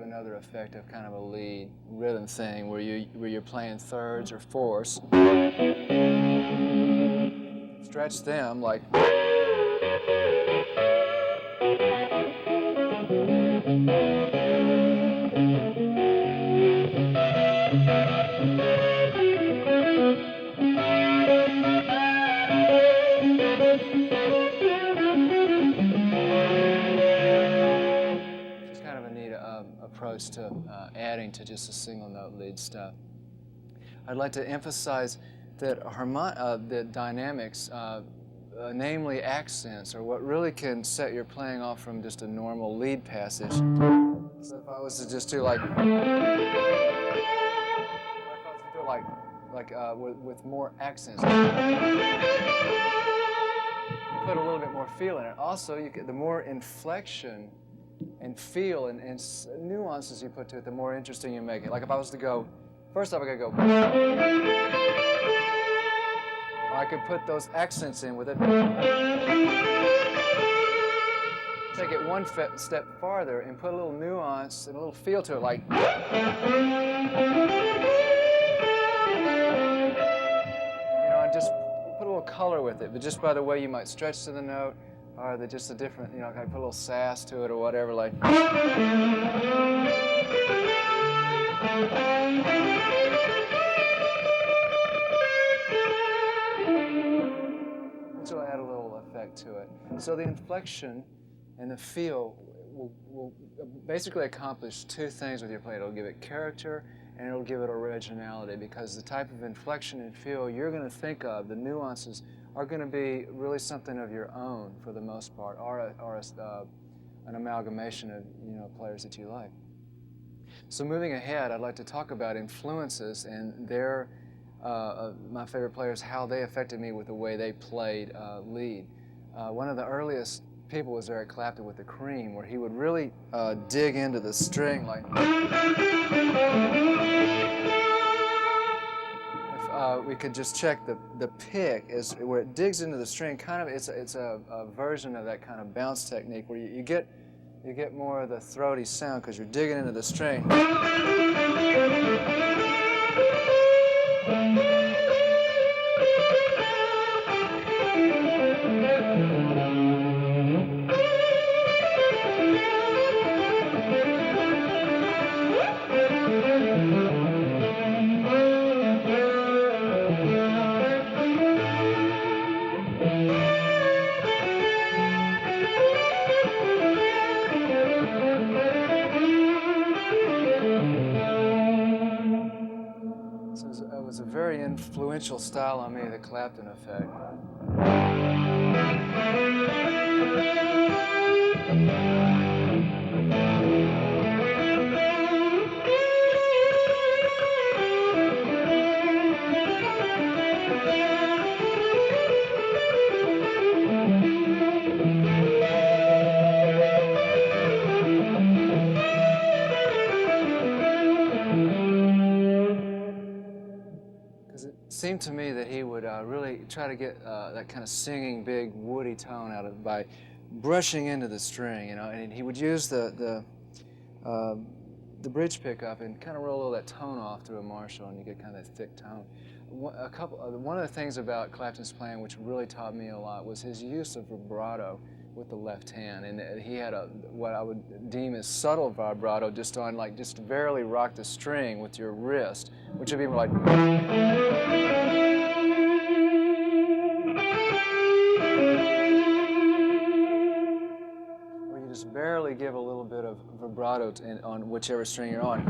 Another effect of kind of a lead rhythm thing where you're playing thirds or fourths. Stretch them like. Approach to adding to just a single note lead stuff. I'd like to emphasize that the dynamics, namely accents, are what really can set your playing off from just a normal lead passage. So if I was to just do like, or if I was to do it like with more accents, put a little bit more feel in it. Also, the more inflection and feel and nuances you put to it, the more interesting you make it. Like if I was to go, first off I could go, or I could put those accents in with it. Take it one step farther and put a little nuance and a little feel to it, like. And just put a little color with it, but just by the way you might stretch to the note, or just a different, you know, I put a little sass to it or whatever, like. Which will add a little effect to it. So the inflection and the feel will basically accomplish two things with your playing. It'll give it character and it'll give it originality, because the type of inflection and feel you're going to think of, the nuances, are going to be really something of your own for the most part, or an amalgamation of, you know, players that you like. So moving ahead, I'd like to talk about influences and their my favorite players, how they affected me with the way they played lead. One of the earliest people was Eric Clapton with the Cream, where he would really dig into the string like. If we could just check the pick is where it digs into the string. Kind of, it's a version of that kind of bounce technique where you get more of the throaty sound because you're digging into the string. It was a very influential style on me, the Clapton effect. Seemed to me that he would really try to get that kind of singing, big, woody tone out of it by brushing into the string, you know, and he would use the bridge pickup and kind of roll all that tone off through a Marshall, and you get kind of that thick tone. One of the things about Clapton's playing which really taught me a lot was his use of vibrato with the left hand, and he had what I would deem as subtle vibrato, just on like just barely rock the string with your wrist, which would be like. Where you just barely give a little bit of vibrato on whichever string you're on.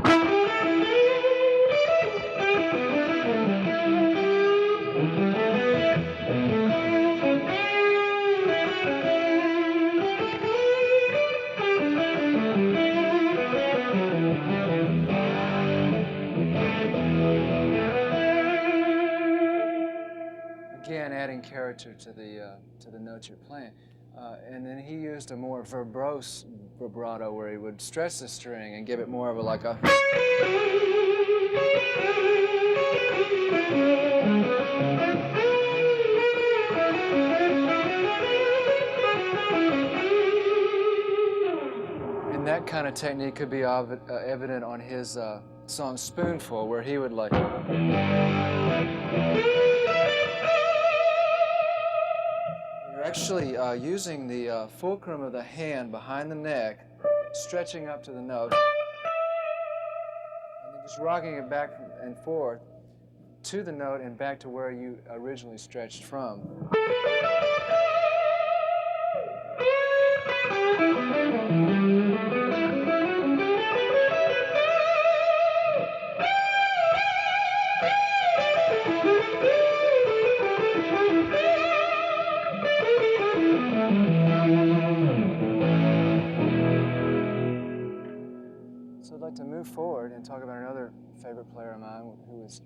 Again, adding character to the notes you're playing. And then he used a more verbose vibrato where he would stretch the string and give it more of a like a. And that kind of technique could be evident on his song Spoonful, where he would like. Actually using the fulcrum of the hand behind the neck, stretching up to the note, and then just rocking it back and forth to the note and back to where you originally stretched from. So I'd like to move forward and talk about another favorite player of mine, who is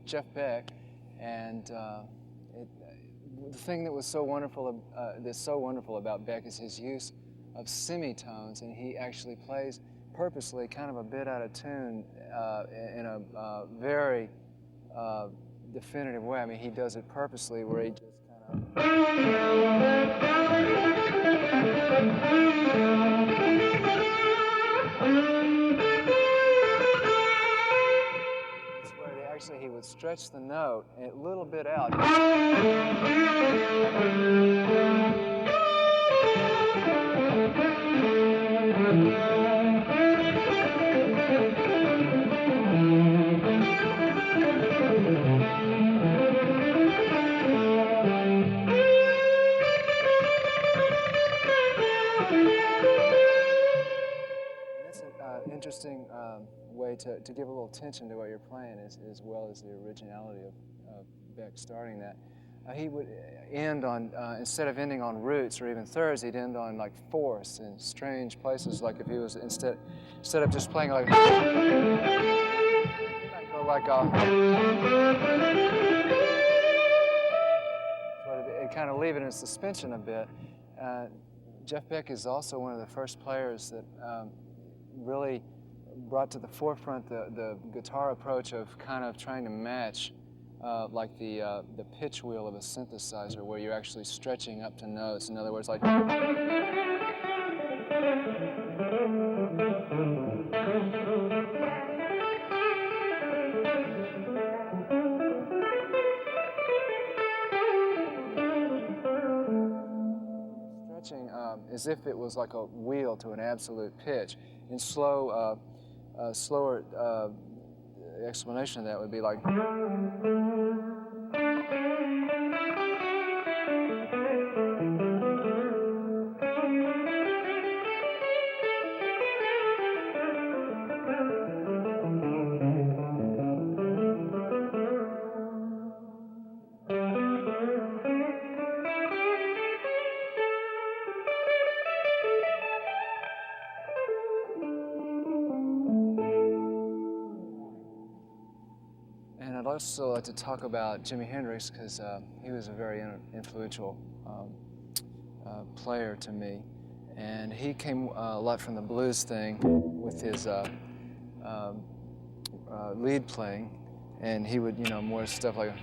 Jeff Beck. And the thing that was so wonderful, that's so wonderful about Beck is his use of semitones, and he actually plays purposely kind of a bit out of tune in a very definitive way. I mean, he does it purposely where he just kind of. Actually, he would stretch the note a little bit out. That's an interesting way to give a little tension to what you're playing, as well as the originality of Beck starting that. He would end on, instead of ending on roots or even thirds, he'd end on like fourths in strange places. Like if he was, instead of just playing like, he might go like a, sort of, and kind of leave it in suspension a bit. Jeff Beck is also one of the first players that really brought to the forefront the guitar approach of kind of trying to match like the pitch wheel of a synthesizer, where you're actually stretching up to notes. In other words, like stretching as if it was like a wheel to an absolute pitch. In slower explanation of that would be like. And I'd also like to talk about Jimi Hendrix, because he was a very influential player to me. And he came a lot from the blues thing with his lead playing. And he would, more stuff like.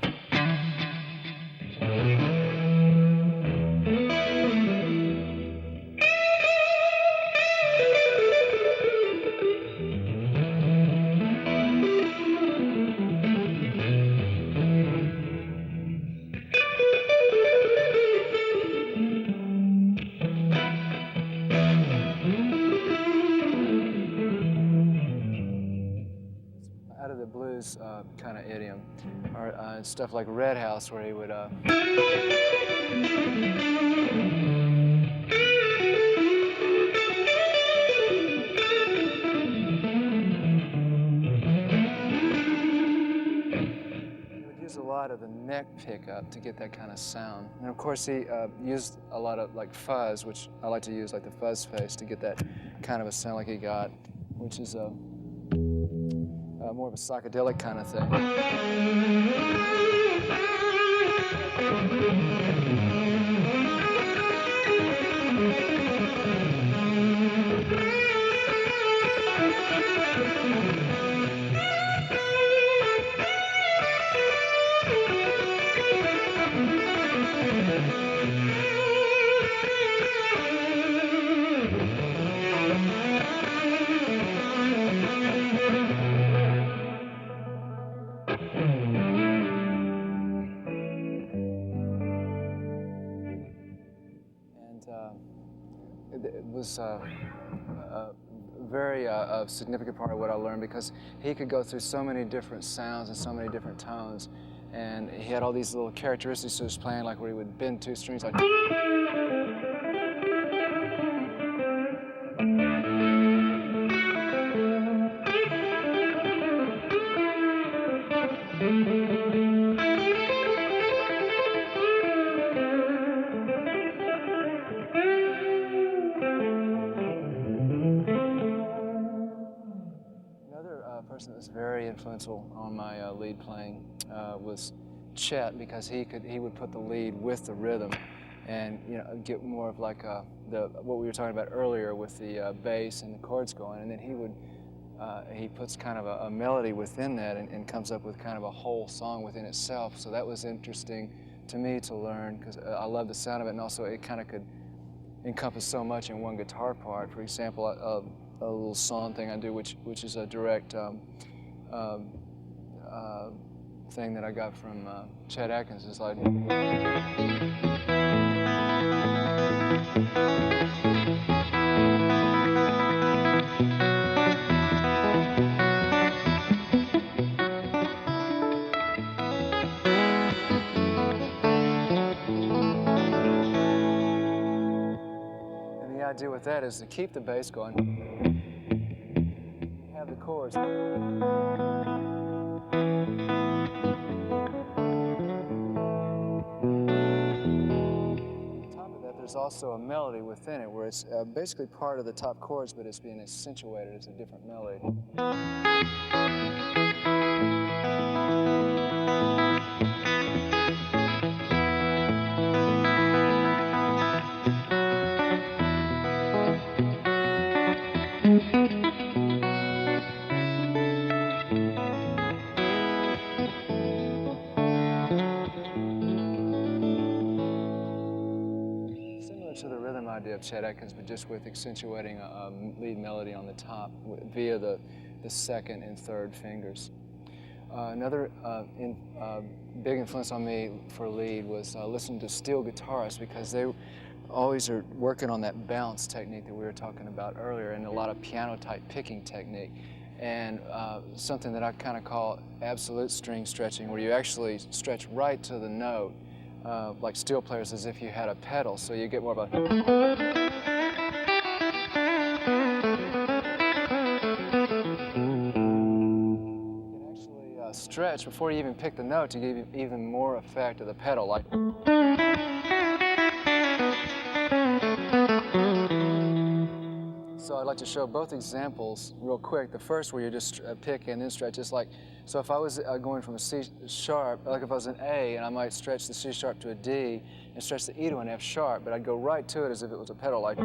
Out of the blues kind of idiom, or stuff like Red House, where he would. He would use a lot of the neck pickup to get that kind of sound, and of course he used a lot of like fuzz, which I like to use, like the fuzz face, to get that kind of a sound like he got, which is a. More of a psychedelic kind of thing. It was a very significant part of what I learned, because he could go through so many different sounds and so many different tones, and he had all these little characteristics to his playing, like where he would bend two strings like. Person that was very influential on my lead playing was Chet, because he would put the lead with the rhythm, and get more of like what we were talking about earlier with the bass and the chords going, and then he puts kind of a melody within that, and comes up with kind of a whole song within itself. So that was interesting to me to learn, because I love the sound of it, and also it kind of could encompass so much in one guitar part. For example, a little song thing I do, which is a direct thing that I got from Chet Atkins, is like. And the idea with that is to keep the bass going. Have the chords. There's also a melody within it where it's basically part of the top chords, but it's being accentuated as a different melody. To the rhythm idea of Chet Atkins, but just with accentuating a lead melody on the top via the second and third fingers. Another big influence on me for lead was listening to steel guitarists, because they always are working on that bounce technique that we were talking about earlier, and a lot of piano-type picking technique. And something that I kind of call absolute string stretching, where you actually stretch right to the note, like steel players, as if you had a pedal, so you get more of a... You can actually stretch before you even pick the note to give you even more effect of the pedal, like... So I'd like to show both examples real quick. The first where you just pick and then stretch, just like, so if I was going from a C sharp, like if I was an A, and I might stretch the C sharp to a D and stretch the E to an F sharp, but I'd go right to it as if it was a pedal, like.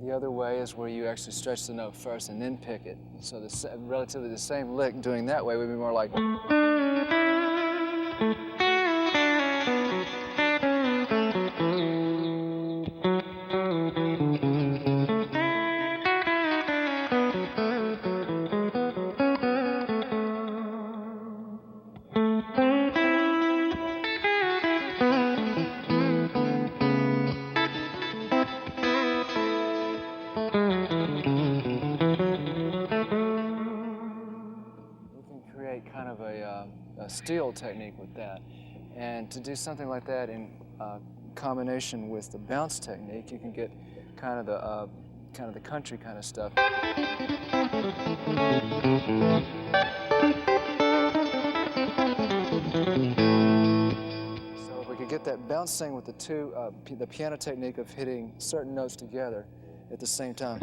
The other way is where you actually stretch the note first and then pick it. So relatively the same lick doing that way would be more like... kind of a steel technique with that. And to do something like that in combination with the bounce technique, you can get kind of the country kind of stuff. So if we could get that bounce thing with the piano technique of hitting certain notes together at the same time.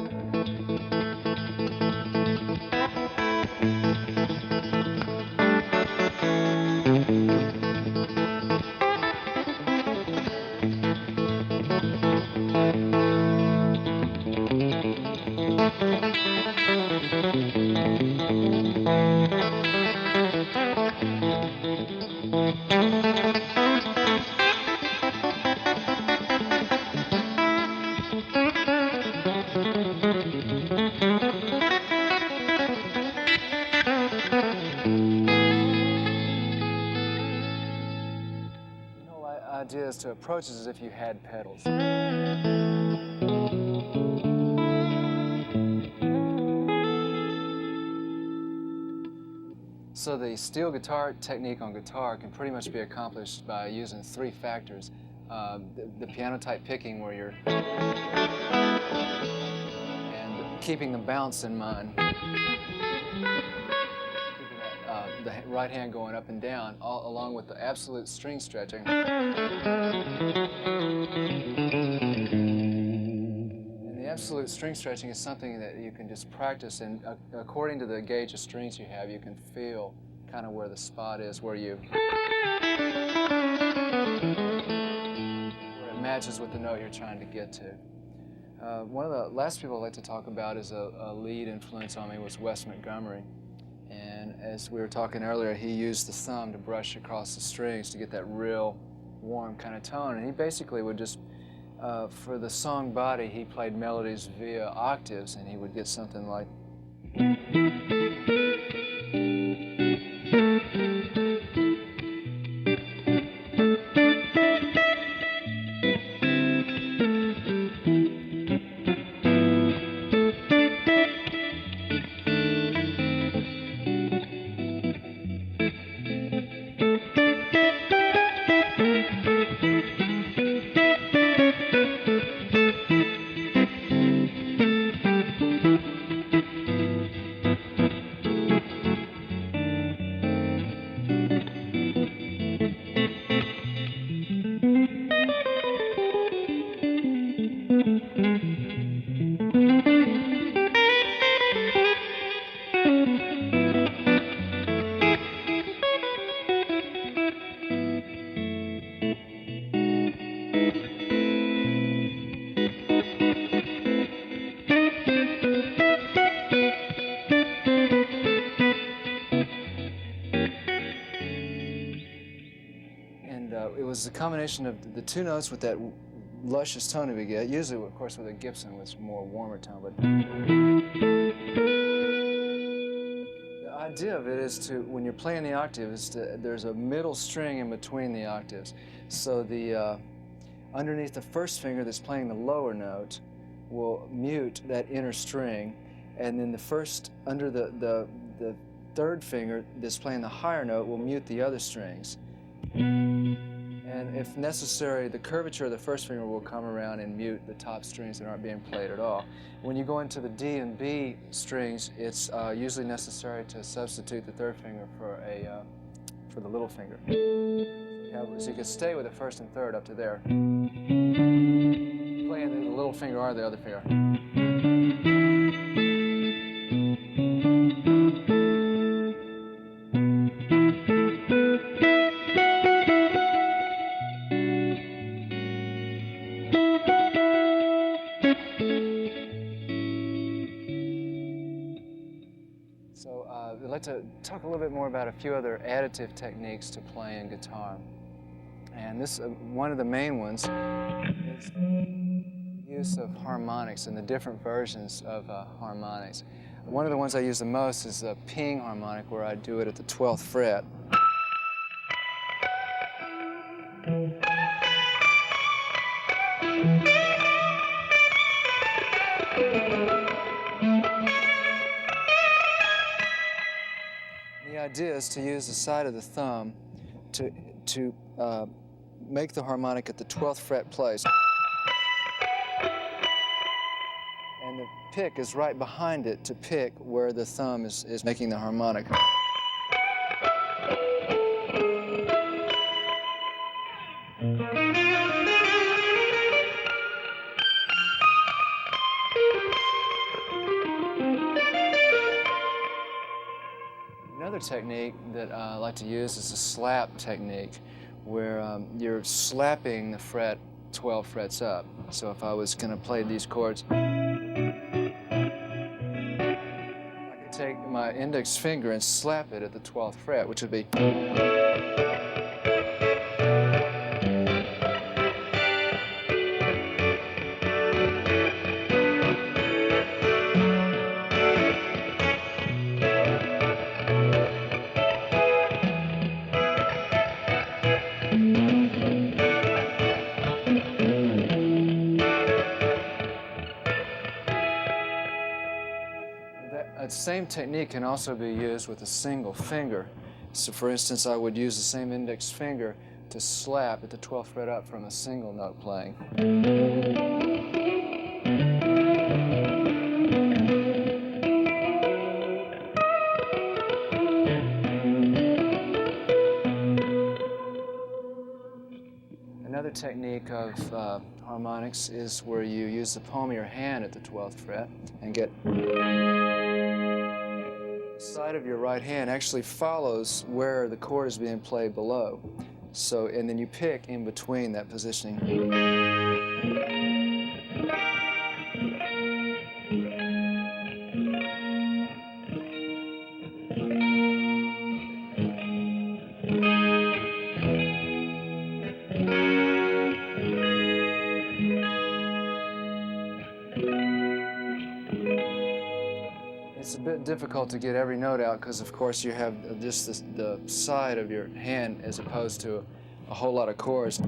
Idea is to approach it as if you had pedals. So the steel guitar technique on guitar can pretty much be accomplished by using three factors. The piano type picking, where you're and keeping the bounce in mind. The right hand going up and down, along with the absolute string stretching. And the absolute string stretching is something that you can just practice, and according to the gauge of strings you have, you can feel kind of where the spot is, where it matches with the note you're trying to get to. One of the last people I'd like to talk about is a lead influence on me was Wes Montgomery. And as we were talking earlier, he used the thumb to brush across the strings to get that real warm kind of tone. And he basically would just, for the song body, he played melodies via octaves, and he would get something like. It was a combination of the two notes with that luscious tone we get, usually, of course, with a Gibson, which is more warmer tone. But the idea of it is to, when you're playing the octave, is to, there's a middle string in between the octaves. So the underneath the first finger that's playing the lower note will mute that inner string, and then the first, under the third finger that's playing the higher note will mute the other strings. And if necessary, the curvature of the first finger will come around and mute the top strings that aren't being played at all. When you go into the D and B strings, it's usually necessary to substitute the third finger for the little finger. So you can stay with the first and third up to there, playing the little finger or the other finger. So I'd like to talk a little bit more about a few other additive techniques to playing guitar. And this, one of the main ones is use of harmonics and the different versions of harmonics. One of the ones I use the most is the ping harmonic, where I do it at the 12th fret. The idea is to use the side of the thumb to make the harmonic at the 12th fret place. And the pick is right behind it to pick where the thumb is making the harmonic. Another technique that I like to use is a slap technique, where you're slapping the fret 12 frets up. So if I was going to play these chords, I could take my index finger and slap it at the 12th fret, which would be. That same technique can also be used with a single finger. So for instance, I would use the same index finger to slap at the 12th fret up from a single note playing. Another technique of harmonics is where you use the palm of your hand at the 12th fret and get. The side of your right hand actually follows where the chord is being played below. So, and then you pick in between that positioning. It's a bit difficult to get every note out because, of course, you have just the side of your hand as opposed to a whole lot of chords. To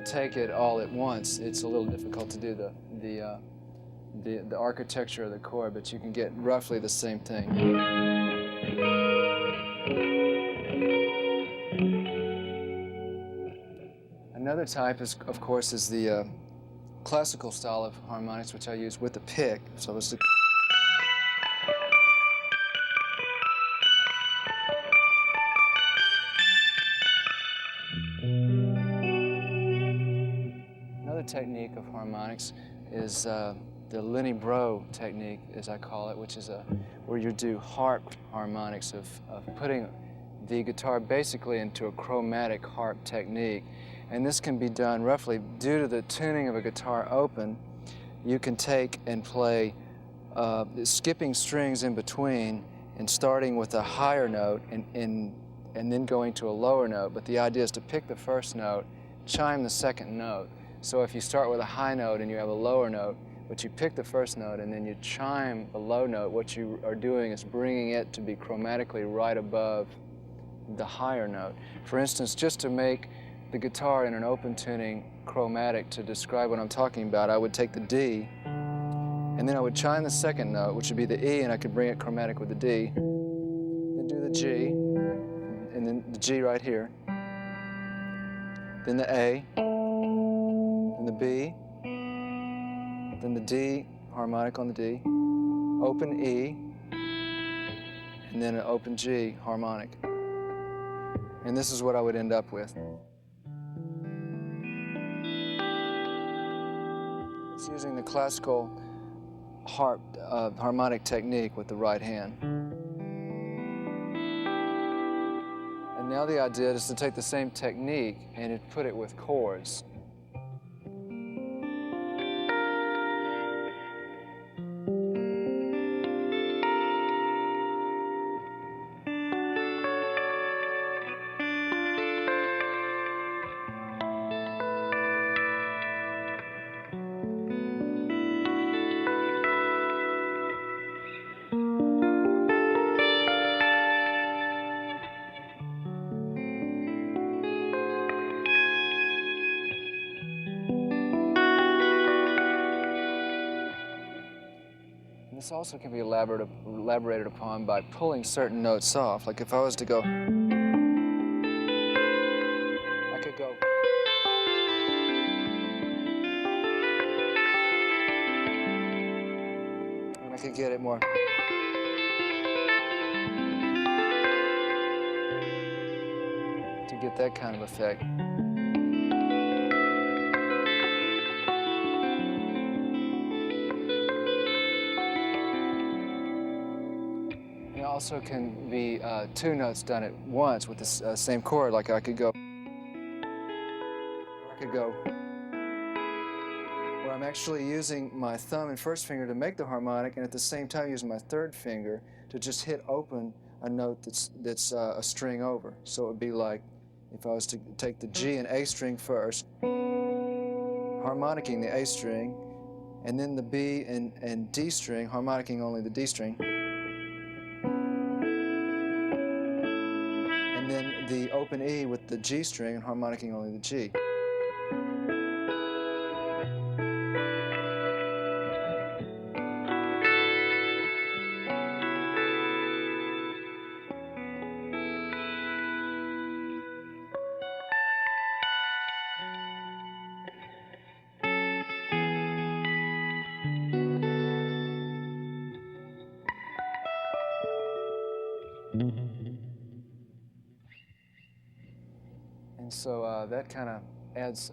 take it all at once, it's a little difficult to do the architecture of the chord, but you can get roughly the same thing. Another type is, of course, is the classical style of harmonics, which I use with the pick. So it's another technique of harmonics is the Lenny Breau technique, as I call it, which is where you do harp harmonics of putting the guitar basically into a chromatic harp technique. And this can be done roughly due to the tuning of a guitar open. You can take and play skipping strings in between and starting with a higher note and then going to a lower note. But the idea is to pick the first note, chime the second note. So if you start with a high note and you have a lower note, but you pick the first note and then you chime the low note, what you are doing is bringing it to be chromatically right above the higher note. For instance, just to make the guitar in an open tuning chromatic to describe what I'm talking about, I would take the D and then I would chime the second note, which would be the E, and I could bring it chromatic with the D, then do the G, and then the G right here, then the A, then the B, then the D, harmonic on the D, open E, and then an open G, harmonic. And this is what I would end up with. It's using the classical harp harmonic technique with the right hand. And now the idea is to take the same technique and put it with chords. This also can be elaborated upon by pulling certain notes off. Like if I was to go, I could go. And I could get it more. To get that kind of effect. It also can be two notes done at once with the same chord. Like I could go, where I'm actually using my thumb and first finger to make the harmonic, and at the same time using my third finger to just hit open a note that's a string over. So it would be like if I was to take the G and A string first, harmonicking the A string, and then the B and D string, harmonicking only the D string. And then the open E with the G string and harmonicking only the G. And so that kind of adds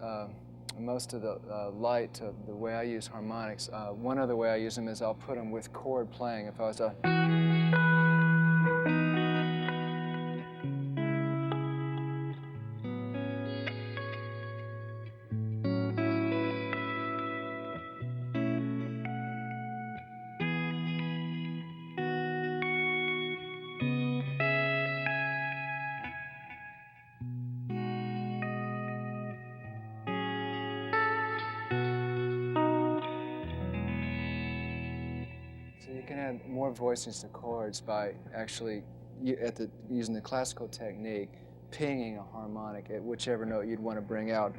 most of the light to the way I use harmonics. One other way I use them is I'll put them with chord playing. If I was to... add more voicings to chords by actually, using the classical technique, pinging a harmonic at whichever note you'd want to bring out.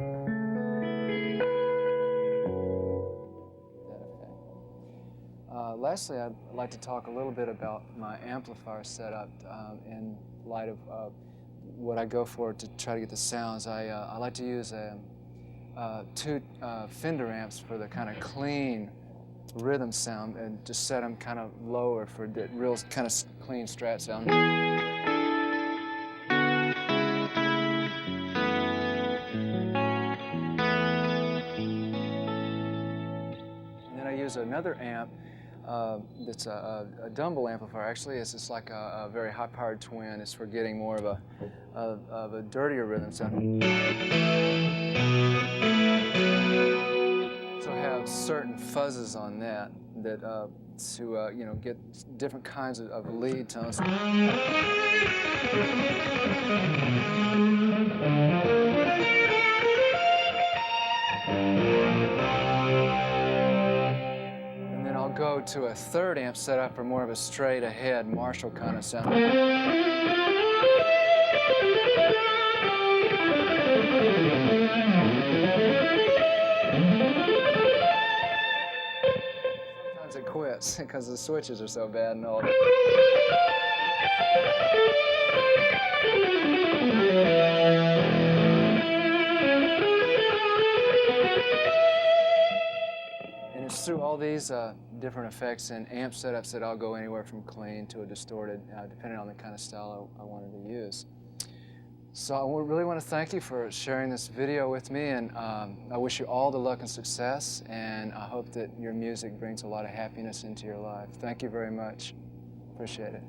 Lastly, I'd like to talk a little bit about my amplifier setup in light of what I go for to try to get the sounds. I like to use two Fender amps for the kind of clean rhythm sound, and just set them kind of lower for the real kind of clean Strat sound. And then I use another amp that's a Dumble amplifier. Actually, it's like a very high-powered twin. It's for getting more of a dirtier rhythm sound. So I have certain fuzzes on that to you know, get different kinds of lead tones. Go to a third amp setup for more of a straight ahead Marshall kind of sound. Sometimes it quits because the switches are so bad and all. It's through all these different effects and amp setups that I'll go anywhere from clean to a distorted, depending on the kind of style I wanted to use. So I really want to thank you for sharing this video with me, and I wish you all the luck and success, and I hope that your music brings a lot of happiness into your life. Thank you very much. Appreciate it.